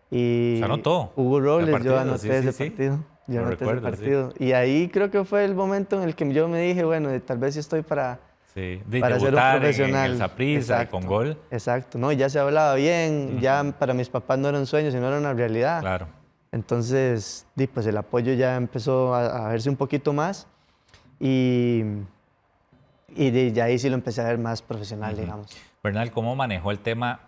Y se anotó. Hugo Robles, yo anoté ese partido. Yo anoté ese partido. Sí. Y ahí creo que fue el momento en el que yo me dije, bueno, tal vez sí estoy para ser un profesional. En el Saprissa, con gol. Exacto, no, ya se hablaba bien, ya para mis papás no era un sueño, sino era una realidad. Claro. Entonces, pues el apoyo ya empezó a verse un poquito más, y de ahí sí lo empecé a ver más profesional, digamos. Bernal, ¿cómo manejó el tema,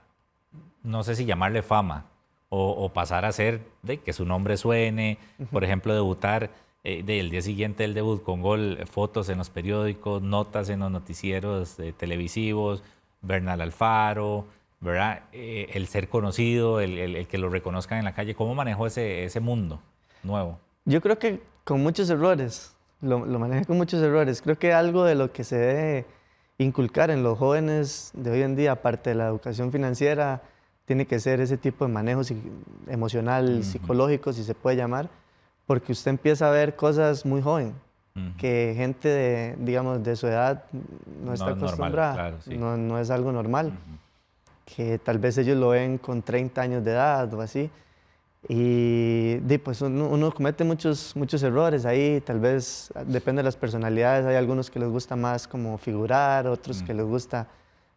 no sé si llamarle fama, o pasar a ser de que su nombre suene, por ejemplo, debutar del día siguiente del debut con gol, fotos en los periódicos, notas en los noticieros televisivos, Bernal Alfaro, ¿verdad? El ser conocido, el que lo reconozcan en la calle? ¿Cómo manejó ese mundo nuevo? Yo creo que con muchos errores, lo manejé con muchos errores. Creo que algo de lo que se debe inculcar en los jóvenes de hoy en día, aparte de la educación financiera, tiene que ser ese tipo de manejo emocional, psicológico, si se puede llamar, porque usted empieza a ver cosas muy joven, que gente digamos, de su edad no está acostumbrada, claro, sí. no es algo normal, que tal vez ellos lo ven con 30 años de edad o así, y pues uno comete muchos errores ahí. Tal vez depende de las personalidades, hay algunos que les gusta más como figurar, otros que les gusta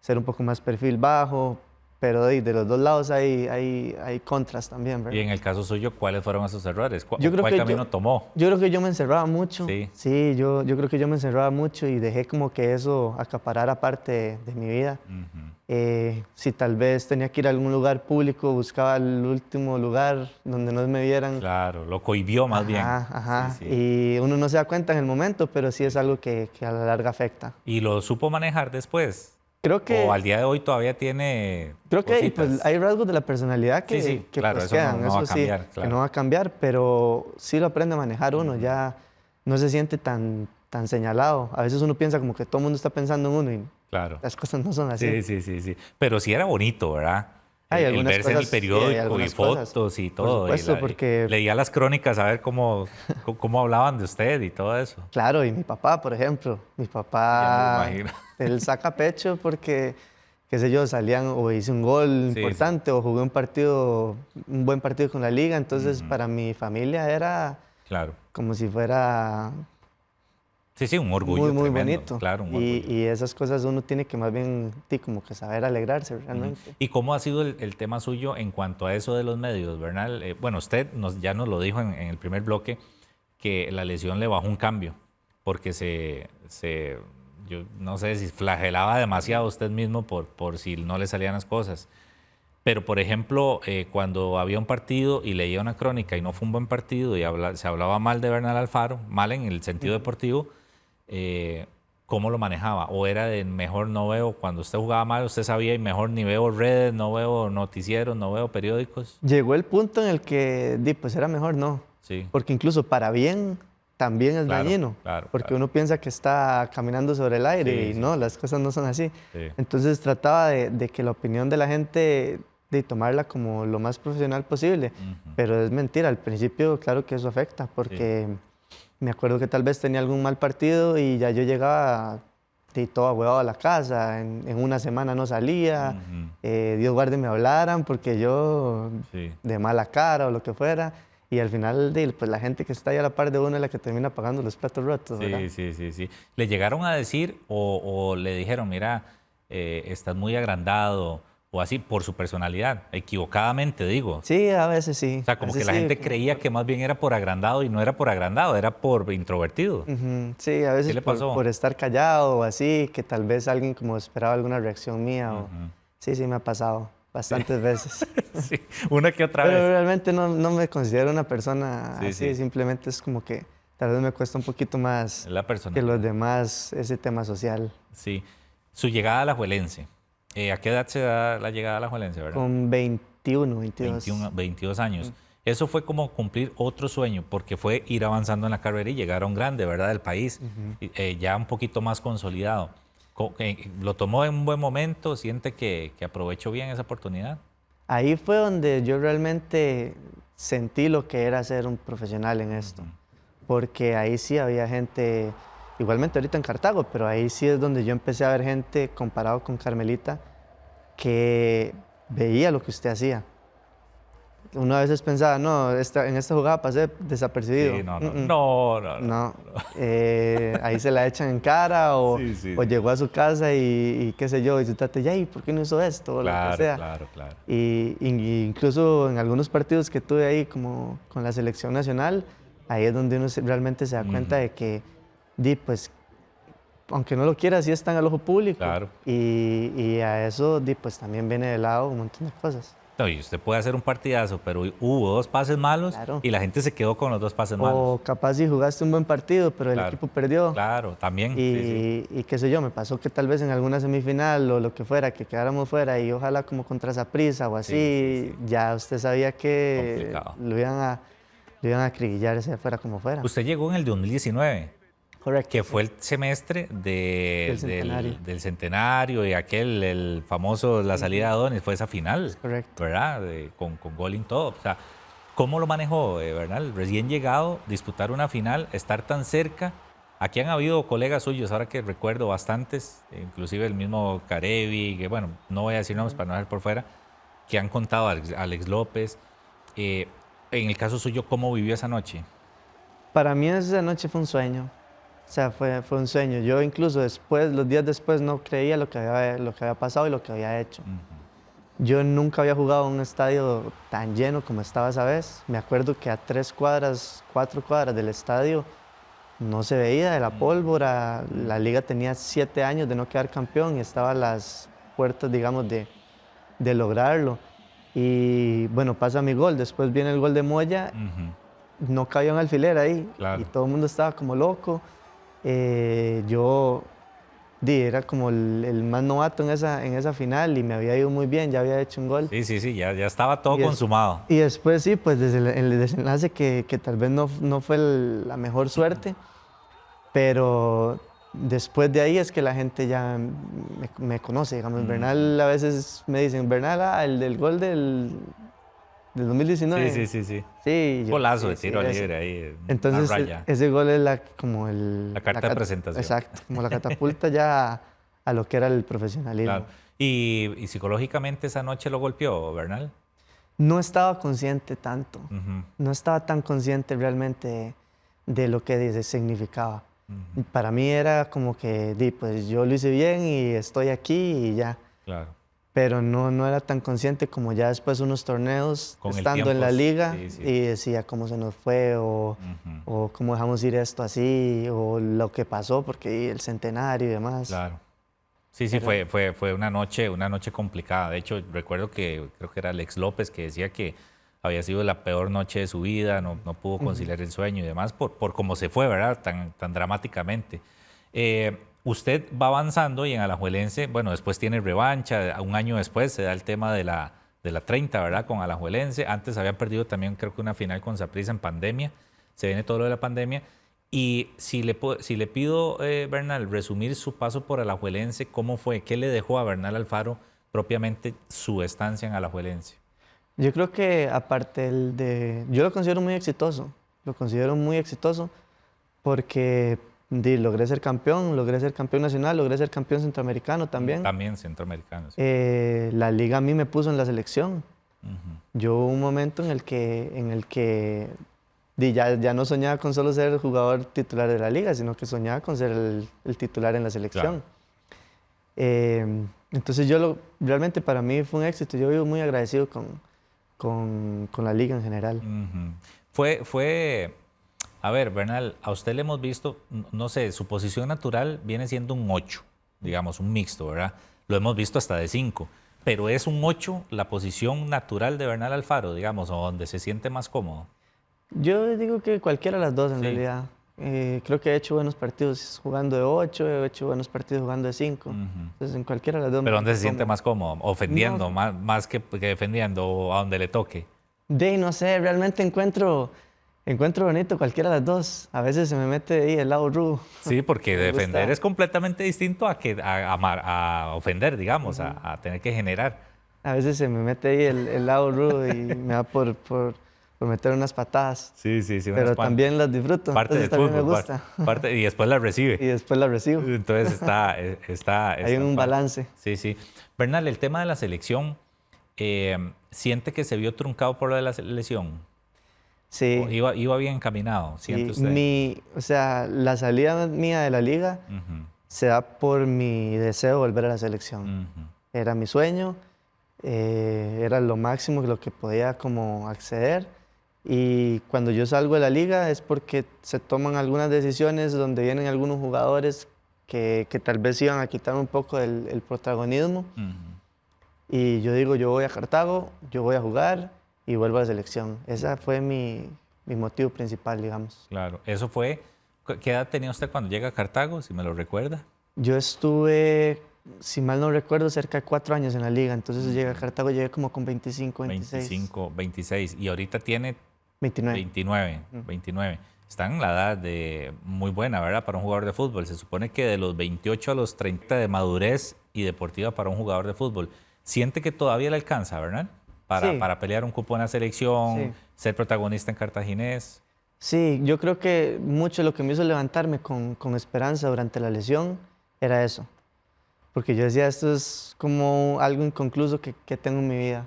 ser un poco más perfil bajo, pero de los dos lados hay contras también, ¿verdad? Y en el caso suyo, ¿cuáles fueron esos errores? ¿Cuál camino tomó? Yo creo que yo me encerraba mucho. Sí, yo creo que yo me encerraba mucho y dejé como que eso acaparara parte de mi vida. Si tal vez tenía que ir a algún lugar público, buscaba el último lugar donde no me vieran. Claro, lo cohibió más bien. Ajá. Sí. Y uno no se da cuenta en el momento, pero sí es algo que a la larga afecta. ¿Y lo supo manejar después? Creo que, ¿O al día de hoy todavía tiene creo que pues, hay rasgos de la personalidad que claro, pues, eso quedan. no va a cambiar. Que no va a cambiar, pero sí lo aprende a manejar uno. Ya no se siente tan señalado. A veces uno piensa como que todo el mundo está pensando en uno y claro. las cosas no son así. Sí. Pero sí era bonito, ¿verdad? Hay el algunas verse en el cosas, sí, hay periódico y algunas cosas. fotos y Por todo. supuesto, y porque leía las crónicas a ver cómo hablaban de usted y todo eso. claro, y mi papá, por ejemplo, mi Sí, ya me lo papá, imagino. él saca pecho porque, qué sé yo, salían o hice un gol Sí, sí. importante o jugué un partido, un buen partido con la liga, entonces Ujú, para mi familia era claro. como si fuera Sí, sí, un muy, orgullo muy tremendo, bonito. claro, un orgullo. Y esas cosas uno tiene que más bien, sí, como que saber alegrarse Ujú. realmente. ¿Y cómo ha sido el tema suyo en cuanto a eso de los medios, Bernal? Bueno, usted ya nos lo dijo en el primer bloque, que la lesión le bajó un cambio, porque yo no sé si flagelaba demasiado usted mismo por si no le salían las cosas. Pero, por ejemplo, cuando había un partido y leía una crónica y no fue un buen partido y se hablaba mal de Bernal Alfaro, mal en el sentido Ujú. deportivo, eh, ¿cómo lo manejaba? ¿O era de mejor no veo, cuando usted jugaba mal, usted sabía y mejor ni veo redes, no veo noticieros, no veo periódicos? Llegó el punto en el que, di, pues era mejor no, Sí, porque incluso para bien también es claro, dañino, claro, porque claro. uno piensa que está caminando sobre el aire Sí, y sí, no, sí, las cosas no son así. sí. Entonces trataba de que la opinión de la gente, de tomarla como lo más profesional posible, Ujú, pero es mentira, al principio claro que eso afecta, sí. porque me acuerdo que tal vez tenía algún mal partido y ya yo llegaba de todo ahuevado a la casa, en una semana no salía, Ujú, Dios guarde me hablaran porque yo sí. de mala cara o lo que fuera, y al final pues la gente que está ahí a la par de uno es la que termina pagando los platos rotos, ¿verdad? Sí, sí, sí, sí. ¿Le llegaron a decir o le dijeron, mira, estás muy agrandado o así por su personalidad? Equivocadamente digo. Sí, a O sea, como que veces la sí. gente creía que más bien era por agrandado y no era por agrandado, era por introvertido. Ujú, sí, a ¿Qué veces le pasó? por estar callado o así, que tal vez alguien como esperaba alguna reacción mía. O... Ujú. Sí, sí, me ha pasado Sí, bastantes veces. sí, una que otra Pero vez. realmente no me considero una persona Sí, así, sí, simplemente es como que tal vez me cuesta un poquito es más la que los personalidad. demás ese tema social. Sí. Su llegada a la Juelense. ¿A qué edad se da la llegada a la Juelense, verdad? Con 21, 21, 22. 22 años. Eso fue como cumplir otro sueño, porque fue ir avanzando en la carrera y llegar a un grande, ¿verdad? Del país, Ujú. ya un poquito más consolidado. ¿Lo tomó en un buen momento? ¿Siente que aprovechó bien esa oportunidad? Ahí fue donde yo realmente sentí lo que era ser un profesional en esto, Ujú. porque ahí sí había gente, igualmente ahorita en Cartago, pero ahí sí es donde yo empecé a ver gente comparado con Carmelita que veía lo que usted hacía. Uno a veces pensaba, no, en esta jugada pasé desapercibido. Sí, no, no, no, no, no, No, no. ahí se la echan en cara Sí, sí, o sí. llegó a su casa y qué sé yo, y se trata, ya, ¿y por qué no hizo esto? O lo que Claro, sea. claro, claro. Y incluso en algunos partidos que tuve ahí, como con la selección nacional, ahí es donde uno realmente se da cuenta Ujú. de que, di, pues, aunque no lo quiera, sí están al ojo público. Claro. Y a eso, di, pues, también viene de lado un montón de cosas. No, y usted puede hacer un partidazo, pero hubo dos pases malos Claro. y la gente se quedó con los dos pases malos. O capaz si jugaste un buen partido, pero el Claro, equipo perdió. claro, también, sí, sí. Y qué sé yo, me pasó que tal vez en alguna semifinal o lo que fuera, que quedáramos fuera y ojalá como contra Saprissa o Sí, sí, así, sí. ya usted sabía que Complicado. lo iban a acribillar, sea fuera como fuera. Usted llegó en el 2019, Correcto, que sí, fue el semestre del centenario. del centenario y el famoso, la salida de Ujú, Adonis, fue esa final, es correcto. ¿verdad? Con gol y todo. O sea, ¿cómo lo manejó, Bernal? Recién llegado, disputar una final, estar tan cerca. Aquí han habido colegas suyos, ahora que recuerdo bastantes, inclusive el mismo Carevi, que bueno, no voy a decir nombres Ujú. para no dejar por fuera, que han contado Alex López. Eh, en el caso suyo, ¿cómo vivió esa noche? Para mí esa noche fue un sueño, o sea, fue un sueño. Yo incluso después, los días después, no creía lo que había pasado y lo que había hecho. Ujú. Yo nunca había jugado en un estadio tan lleno como estaba esa vez. Me acuerdo que a 3 cuadras, 4 cuadras del estadio no se veía de la pólvora. La liga tenía 7 años de no quedar campeón y estaba a las puertas, digamos, de lograrlo. Y bueno, pasa mi gol. Después viene el gol de Moya. Ujú. No cabía un alfiler ahí y Claro. todo el mundo estaba como loco. Yo era como el más novato en esa final y me había ido muy bien, ya había hecho un gol. Sí, sí, sí, ya estaba todo Y, consumado. y después sí, pues desde el desenlace que tal vez no fue la mejor suerte, pero después de ahí es que la gente ya me conoce, digamos. Bernal, a veces me dicen, Bernal, el del gol del Sí, 2019. sí, sí, sí. Sí, yo, Golazo sí, de sí, tiro ese. libre ahí, una Entonces, raya. ese gol es como La carta de presentación. exacto, como la catapulta ya a lo que era el Claro. profesionalismo. Y psicológicamente esa noche lo golpeó, Bernal. No estaba consciente tanto, Ujú, no estaba tan consciente realmente de lo que significaba. ujú, Para mí era como que, pues yo lo hice bien y estoy aquí y ya. claro. Pero no era tan consciente como ya después unos torneos, Con el estando en tiempo, la liga, sí, sí. y decía cómo se nos fue Ujú, o cómo dejamos ir esto así, o lo que pasó, porque el centenario y demás. claro. Sí, sí, Pero, fue una noche complicada. De hecho, recuerdo que creo que era Alex López que decía que había sido la peor noche de su vida, no pudo ujú. conciliar el sueño y demás por cómo se fue, ¿verdad? Tan dramáticamente. Usted va avanzando y en Alajuelense, bueno, después tiene revancha, un año después se da el tema de la 30, ¿verdad? Con Alajuelense. Antes había perdido también creo que una final con Saprissa en pandemia. Se viene todo lo de la pandemia. Y si le pido, Bernal, resumir su paso por Alajuelense, ¿cómo fue? ¿Qué le dejó a Bernal Alfaro propiamente su estancia en Alajuelense? Yo creo que aparte yo lo considero muy exitoso, lo considero muy exitoso porque logré ser campeón nacional, logré ser campeón centroamericano también. También centroamericano, sí. La liga a mí me puso en la selección. Ujú, Yo hubo un momento en el que ya no soñaba con solo ser el jugador titular de la liga, sino que soñaba con ser el titular en la claro. selección. Eh, entonces realmente para mí fue un éxito. Yo vivo muy agradecido con la liga en general. Ujú. A ver, Bernal, a usted le hemos visto, no sé, su posición natural viene siendo un 8, digamos, un mixto, ¿verdad? Lo hemos visto hasta de 5, pero es un 8 la posición natural de Bernal Alfaro, digamos, o donde se siente más cómodo. Yo digo que cualquiera de las dos en Sí. realidad. Creo que he hecho buenos partidos jugando de 8, he hecho buenos partidos jugando de 5. Ujú. Entonces en cualquiera de las dos me Pero ¿dónde siento se siente cómodo. más cómodo? No, Ofendiendo, más que defendiendo, o a donde le toque. no sé, realmente encuentro bonito cualquiera de las dos. A veces se me mete ahí el lado rudo. Sí, porque Me defender gusta. es completamente distinto a ofender, digamos, a tener que generar. A veces se me mete ahí el lado rudo y me da por meter unas patadas. Sí, sí, sí, Pero también las disfruto, parte entonces del también me fútbol, gusta. y después la Y recibe. después la recibo. Entonces Hay está un balance. Sí, sí. Bernal, el tema de la selección, ¿siente que se vio truncado por lo de la lesión? ¿O Sí, iba bien encaminado, siente sí. usted? O sea, la salida mía de la liga Ujú, se da por mi deseo de volver a la selección. ujú, Era mi sueño, era lo máximo lo que podía como acceder. Y cuando yo salgo de la liga es porque se toman algunas decisiones donde vienen algunos jugadores que tal vez iban a quitar un poco el protagonismo. ujú. Y yo digo, yo voy a Cartago, yo voy a jugar y vuelvo a la selección. Ese fue mi motivo principal, digamos. Claro, eso fue. ¿Qué edad tenía usted cuando llega a Cartago, si me lo recuerda? Yo estuve, si mal no recuerdo, cerca de 4 años en la liga. Entonces llegué a Ujú. Cartago, llegué como con 25, 26, 25, 26 y ahorita tiene 29. 29, Ujú. 29. Está en la edad de muy buena, ¿verdad? Para un jugador de fútbol. Se supone que de los 28 a los 30 de madurez y deportiva para un jugador de fútbol. ¿Siente que todavía le alcanza, verdad? Sí, Para pelear un cupo en la selección, sí. ser protagonista en Cartaginés. Sí, yo creo que mucho lo que me hizo levantarme con esperanza durante la lesión era eso. Porque yo decía, esto es como algo inconcluso que tengo en mi vida.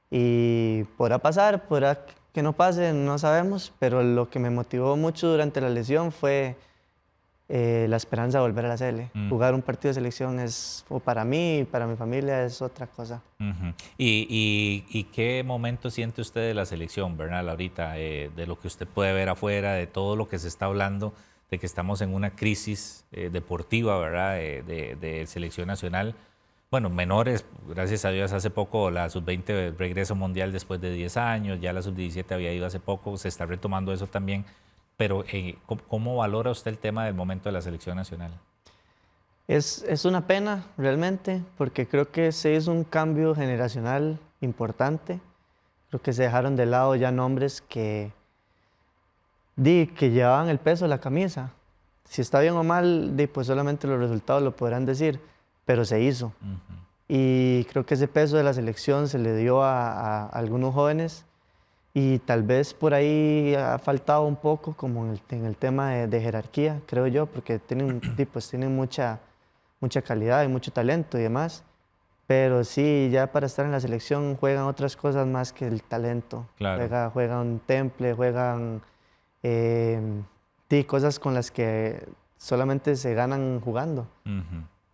Y podrá pasar, podrá que no pase, no sabemos, pero lo que me motivó mucho durante la lesión fue la esperanza de volver a la CL. Mm, Jugar un partido de selección o para mí y para mi familia es otra cosa. ujú. ¿Y qué momento siente usted de la selección, Bernal, ahorita? De lo que usted puede ver afuera, de todo lo que se está hablando, de que estamos en una crisis deportiva, ¿verdad? De selección nacional. Bueno, menores, gracias a Dios, hace poco la sub-20 regreso mundial después de 10 años, ya la sub-17 había ido hace poco, se está retomando eso también. Pero, ¿cómo valora usted el tema del momento de la selección nacional? Es una pena realmente, porque creo que se hizo un cambio generacional importante. Creo que se dejaron de lado ya nombres que llevaban el peso de la camisa. Si está bien o mal, pues solamente los resultados lo podrán decir, pero se hizo. Y creo que ese peso de la selección se le dio a algunos jóvenes y tal vez por ahí ha faltado un poco como en el tema de jerarquía, creo yo, porque tienen mucha calidad y mucho talento y demás. Pero sí, ya para estar en la selección juegan otras cosas más que el talento. Claro. Juegan temple, juegan cosas con las que solamente se ganan jugando.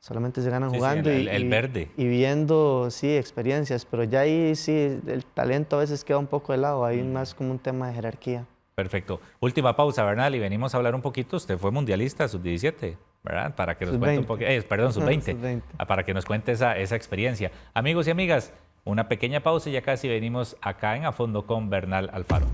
Solamente se ganan Sí, jugando el verde. y viendo, sí, experiencias. Pero ya ahí sí, el talento a veces queda un poco de lado. Hay más como un tema de jerarquía. Perfecto. Última pausa, Bernal, y venimos a hablar un poquito. Usted fue mundialista sub-17, ¿verdad? Para que nos cuente un poquito, perdón, sub-20, Sub-20. para que nos cuente esa experiencia. Amigos y amigas, una pequeña pausa y ya casi venimos acá en A Fondo con Bernal Alfaro.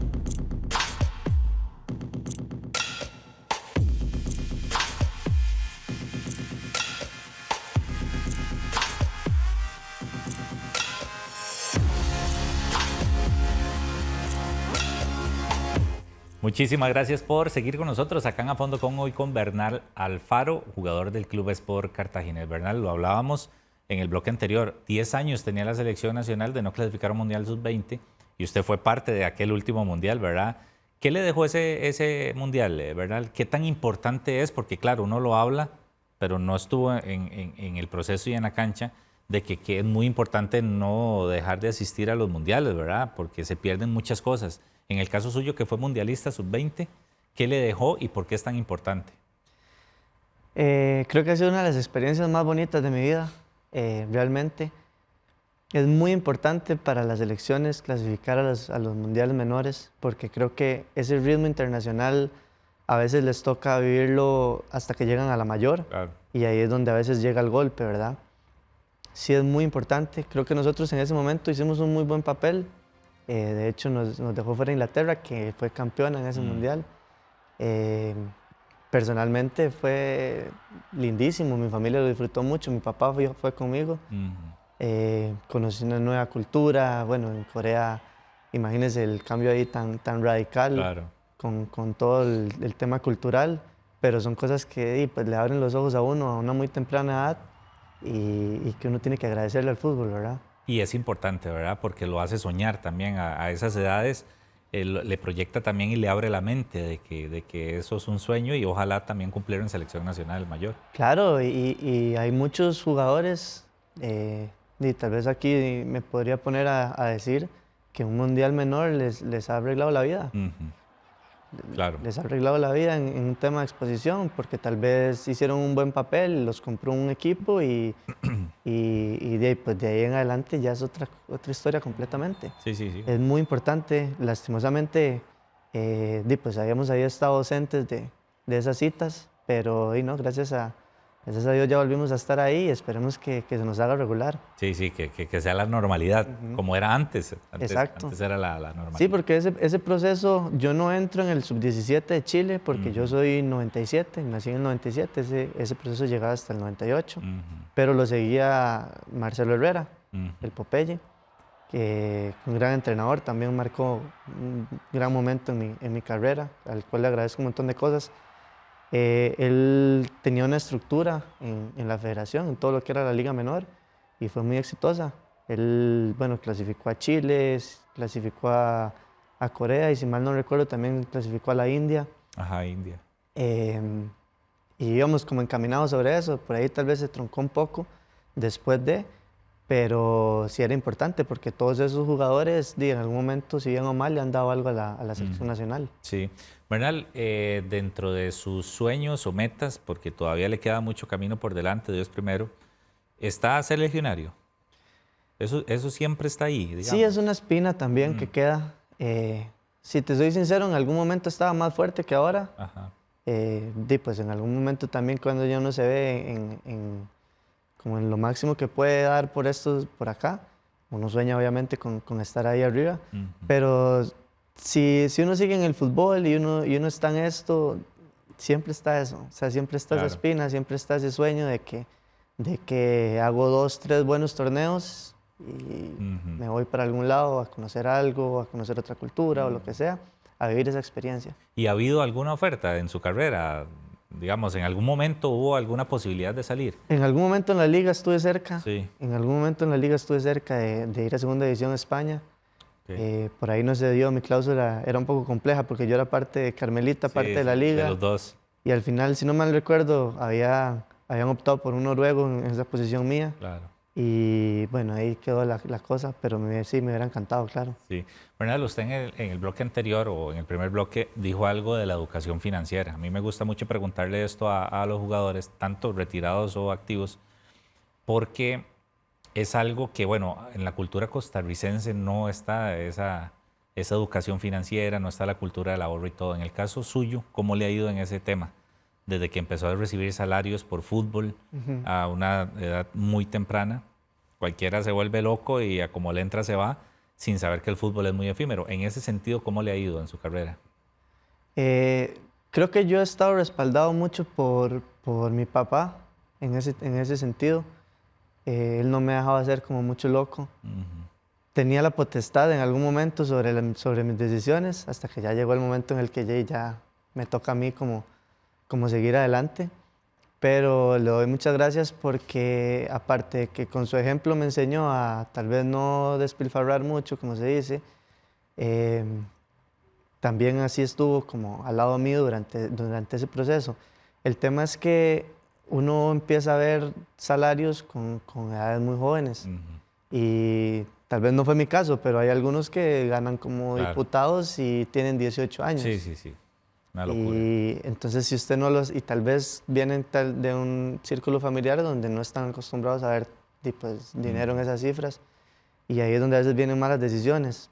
Muchísimas gracias por seguir con nosotros acá en A Fondo con hoy con Bernal Alfaro, jugador del Club Sport Cartaginés. Bernal, lo hablábamos en el bloque anterior, 10 años tenía la selección nacional de no clasificar a un Mundial Sub-20 y usted fue parte de aquel último Mundial, ¿verdad? ¿Qué le dejó ese Mundial, Bernal? ¿Qué tan importante es? Porque claro, uno lo habla, pero no estuvo en el proceso y en la cancha, de que es muy importante no dejar de asistir a los mundiales, ¿verdad? Porque se pierden muchas cosas. En el caso suyo, que fue mundialista sub-20, ¿qué le dejó y por qué es tan importante? Creo que ha sido una de las experiencias más bonitas de mi vida, realmente. Es muy importante para las selecciones clasificar a los mundiales menores, porque creo que ese ritmo internacional a veces les toca vivirlo hasta que llegan a la mayor, Claro. y ahí es donde a veces llega el golpe, ¿verdad? Sí, es muy importante. Creo que nosotros en ese momento hicimos un muy buen papel. De hecho, nos dejó fuera Inglaterra, que fue campeona en ese mundial. Personalmente fue lindísimo, mi familia lo disfrutó mucho, mi papá fue conmigo. Conocí una nueva cultura, bueno, en Corea, imagínense el cambio ahí tan radical, Claro. con todo el tema cultural, pero son cosas que pues, le abren los ojos a uno a una muy temprana edad y que uno tiene que agradecerle al fútbol, ¿verdad? Y es importante, ¿verdad? Porque lo hace soñar también a esas edades, le proyecta también y le abre la mente de que eso es un sueño y ojalá también cumplirlo en selección nacional mayor. Claro, y hay muchos jugadores, y tal vez aquí me podría poner a decir que un mundial menor les ha arreglado la vida. Claro. Les ha arreglado la vida en un tema de exposición, porque tal vez hicieron un buen papel, los compró un equipo pues de ahí en adelante ya es otra historia completamente. Sí, sí, sí. Es muy importante, lastimosamente, pues habíamos ahí estado ausentes de esas citas, pero no, gracias a Dios ya volvimos a estar ahí y esperemos que se nos haga regular. Sí, sí, que sea la normalidad, como era antes. Exacto. Antes era la normalidad. Sí, porque ese proceso, yo no entro en el sub-17 de Chile porque yo soy 97, nací en el 97, ese proceso llegaba hasta el 98, pero lo seguía Marcelo Herrera, el Popeye, que un gran entrenador, también marcó un gran momento en mi carrera, al cual le agradezco un montón de cosas. Él tenía una estructura en la federación, en todo lo que era la Liga Menor, y fue muy exitosa. Él, bueno, clasificó a Chile, clasificó a Corea y si mal no recuerdo también clasificó a la India. Ajá, India. Y íbamos como encaminados sobre eso, por ahí tal vez se truncó un poco después pero sí era importante porque todos esos jugadores en algún momento, si bien o mal, le han dado algo a la selección nacional. Sí. Bernal, dentro de sus sueños o metas, porque todavía le queda mucho camino por delante, Dios primero, ¿está ser legionario? Eso siempre está ahí, digamos. Sí, es una espina también que queda. Si te soy sincero, en algún momento estaba más fuerte que ahora. Ajá. Pues en algún momento también cuando ya uno se ve como en lo máximo que puede dar por acá, uno sueña obviamente con estar ahí arriba, pero si uno sigue en el fútbol y uno está en esto, siempre está eso, o sea, siempre está esa espina, siempre está ese sueño de que hago 2, 3 buenos torneos y me voy para algún lado a conocer algo, a conocer otra cultura o lo que sea, a vivir esa experiencia. ¿Y ha habido alguna oferta en su carrera digamos, en algún momento hubo alguna posibilidad de salir. En algún momento en la liga estuve cerca. Sí. En algún momento en la liga estuve cerca de ir a segunda división a España. Okay. Por ahí no se dio, mi cláusula era un poco compleja porque yo era parte de Carmelita, parte de la liga. De los dos. Y al final, si no mal recuerdo, habían optado por un noruego en esa posición mía. Claro. Y bueno, ahí quedó la cosa, pero sí, me hubiera encantado, claro. Sí. Bernal, usted en el bloque anterior o en el primer bloque dijo algo de la educación financiera. A mí me gusta mucho preguntarle esto a los jugadores, tanto retirados o activos, porque es algo que, bueno, en la cultura costarricense no está esa educación financiera, no está la cultura del ahorro y todo. En el caso suyo, ¿cómo le ha ido en ese tema? Desde que empezó a recibir salarios por fútbol a una edad muy temprana, cualquiera se vuelve loco y a como le entra se va, sin saber que el fútbol es muy efímero. En ese sentido, ¿cómo le ha ido en su carrera? Creo que yo he estado respaldado mucho por mi papá en ese sentido. Él no me ha dejado hacer como mucho loco. Tenía la potestad en algún momento sobre mis decisiones, hasta que ya llegó el momento en el que ya me toca a mí como seguir adelante. Pero le doy muchas gracias porque, aparte de que con su ejemplo me enseñó a tal vez no despilfarrar mucho, como se dice, también así estuvo como al lado mío durante ese proceso. El tema es que uno empieza a ver salarios con edades muy jóvenes. Y tal vez no fue mi caso, pero hay algunos que ganan como diputados y tienen 18 años. Sí, sí, sí. Una locura. Y entonces si usted no y tal vez vienen de un círculo familiar donde no están acostumbrados a ver pues, dinero en esas cifras, y ahí es donde a veces vienen malas decisiones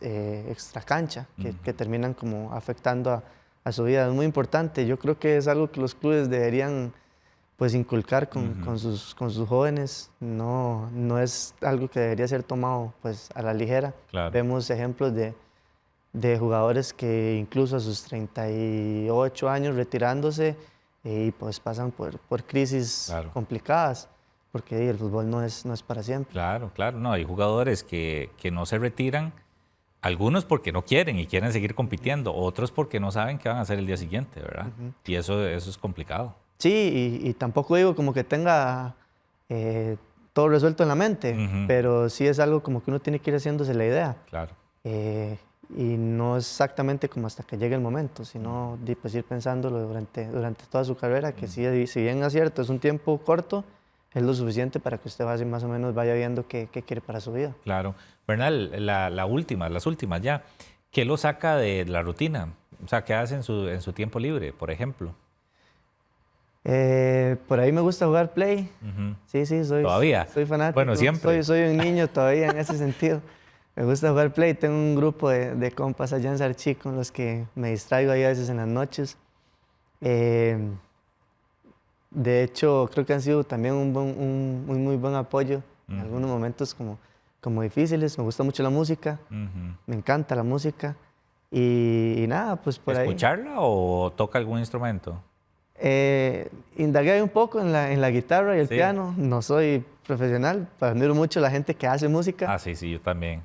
extra cancha, que terminan como afectando a su vida. Es muy importante, yo creo que es algo que los clubes deberían pues inculcar con sus jóvenes. No es algo que debería ser tomado pues a la ligera. Claro. Vemos ejemplos de jugadores que incluso a sus 38 años retirándose y pues pasan por crisis complicadas, porque el fútbol no es para siempre. Claro, claro. No, hay jugadores que no se retiran, algunos porque no quieren y quieren seguir compitiendo, otros porque no saben qué van a hacer el día siguiente, ¿verdad? Y eso es complicado. Sí, y tampoco digo como que tenga todo resuelto en la mente, pero sí es algo como que uno tiene que ir haciéndose la idea. Claro. Y no exactamente como hasta que llegue el momento, sino pues ir pensándolo durante toda su carrera, que si bien es cierto, es un tiempo corto, es lo suficiente para que usted más o menos vaya viendo qué quiere para su vida. Claro. Bernal, las últimas ya, ¿qué lo saca de la rutina? O sea, ¿qué hace en su tiempo libre, por ejemplo? Por ahí me gusta jugar Play. Sí, soy fanático. Bueno, siempre. Soy un niño todavía en ese sentido. Me gusta jugar Play. Tengo un grupo de compas allá en Sarchí con los que me distraigo ahí a veces en las noches. De hecho, creo que han sido también un muy buen apoyo en algunos momentos como difíciles. Me gusta mucho la música. Me encanta la música. Y nada, pues por ahí. ¿Escucharla o toca algún instrumento? Indagué un poco en la guitarra y el piano. No soy profesional, pero admiro mucho a la gente que hace música. Ah, sí, yo también.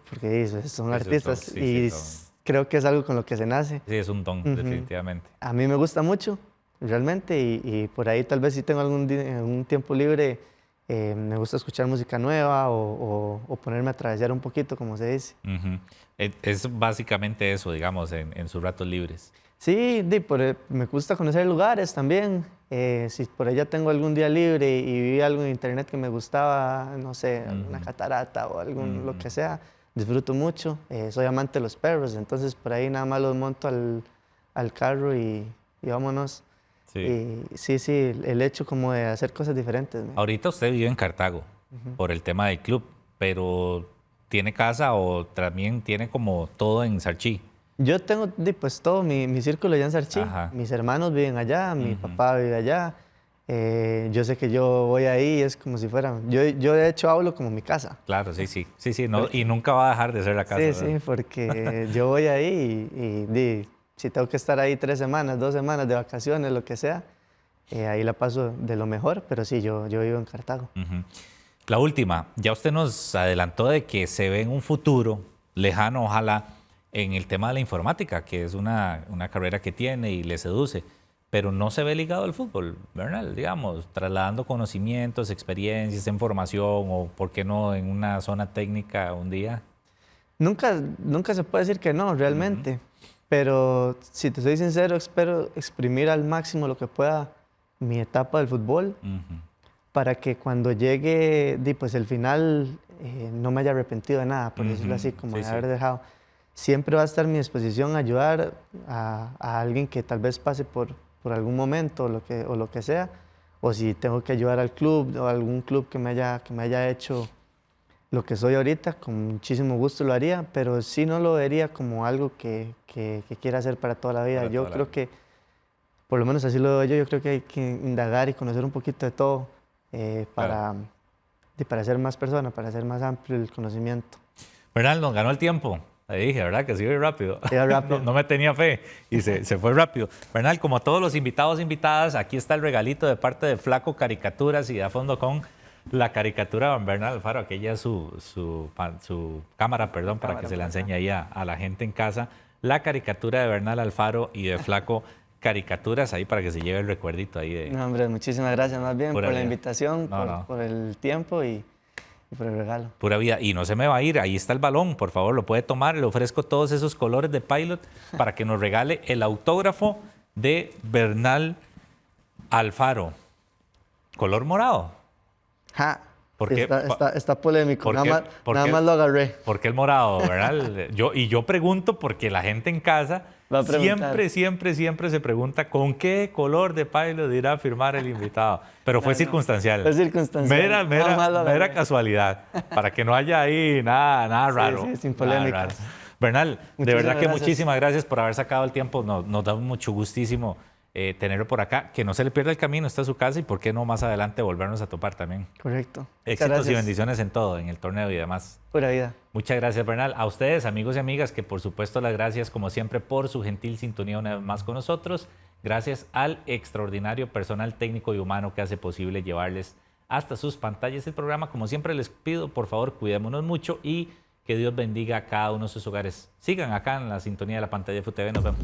Porque son artistas y creo que es algo con lo que se nace. Sí, es un don, definitivamente. A mí me gusta mucho, realmente, y por ahí tal vez si tengo algún tiempo libre, me gusta escuchar música nueva o ponerme a travesear un poquito, como se dice. Es básicamente eso, digamos, en sus ratos libres. Sí, me gusta conocer lugares también. Si por allá tengo algún día libre y vi algo en internet que me gustaba, no sé, una catarata o lo que sea, disfruto mucho. Soy amante de los perros, entonces por ahí nada más los monto al carro y vámonos. Sí. Y sí, el hecho como de hacer cosas diferentes. Ahorita usted vive en Cartago por el tema del club, pero ¿tiene casa o también tiene como todo en Sarchí? Yo tengo pues todo mi círculo allá en Sarchí. Mis hermanos viven allá, mi papá vive allá. Yo sé que yo voy ahí, es como si fuera... Yo de hecho hablo como mi casa. Claro, sí, no, y nunca va a dejar de ser la casa. Sí, porque yo voy ahí y si tengo que estar ahí 3 semanas, 2 semanas de vacaciones, lo que sea, ahí la paso de lo mejor, pero sí, yo vivo en Cartago. La última, ya usted nos adelantó de que se ve en un futuro lejano, ojalá, en el tema de la informática, que es una carrera que tiene y le seduce, pero no se ve ligado al fútbol, Bernal, digamos, trasladando conocimientos, experiencias, información o, ¿por qué no, en una zona técnica un día? Nunca se puede decir que no, realmente. Pero si te soy sincero, espero exprimir al máximo lo que pueda mi etapa del fútbol para que cuando llegue pues, el final no me haya arrepentido de nada, por decirlo así, como de haber dejado. Siempre va a estar a mi disposición ayudar a alguien que tal vez pase por algún momento o lo que sea, o si tengo que ayudar al club o a algún club que me haya hecho lo que soy ahorita, con muchísimo gusto lo haría, pero sí no lo vería como algo que quiera hacer para toda la vida. Yo creo que, por lo menos así lo veo yo creo que hay que indagar y conocer un poquito de todo para ser más persona, para hacer más amplio el conocimiento. Bernal, nos ganó el tiempo. Le dije, ¿verdad? Que se iba rápido. rápido. No me tenía fe y se fue rápido. Bernal, como todos los invitados e invitadas, aquí está el regalito de parte de Flaco Caricaturas y de a fondo con la caricatura de Bernal Alfaro. Aquella es su cámara, perdón, para que se la enseñe ahí a la gente en casa. La caricatura de Bernal Alfaro y de Flaco Caricaturas, ahí para que se lleve el recuerdito ahí de... No, hombre, muchísimas gracias más bien por la invitación, por el tiempo y por el regalo. Pura vida. Y no se me va a ir, ahí está el balón, por favor, lo puede tomar. Le ofrezco todos esos colores de Pilot para que nos regale el autógrafo de Bernal Alfaro. Color morado. Ja, está polémico, nada más lo agarré. ¿Por qué el morado, Bernal? Yo pregunto porque la gente en casa siempre se pregunta con qué color de Pilot irá a firmar el invitado. Pero fue circunstancial. Fue circunstancial. Mera casualidad, para que no haya ahí nada raro. Sí, sin polémicas. Bernal, de verdad que muchísimas gracias por haber sacado el tiempo. Nos da mucho gustísimo tenerlo por acá. Que no se le pierda el camino, está a su casa y por qué no más adelante volvernos a topar también. Correcto. Éxitos y bendiciones en todo, en el torneo y demás. Pura vida. Muchas gracias, Bernal. A ustedes, amigos y amigas, que por supuesto las gracias como siempre por su gentil sintonía una vez más con nosotros. Gracias al extraordinario personal técnico y humano que hace posible llevarles hasta sus pantallas el programa. Como siempre les pido, por favor, cuidémonos mucho y que Dios bendiga a cada uno de sus hogares. Sigan acá en la sintonía de la pantalla de FUTV. Nos vemos.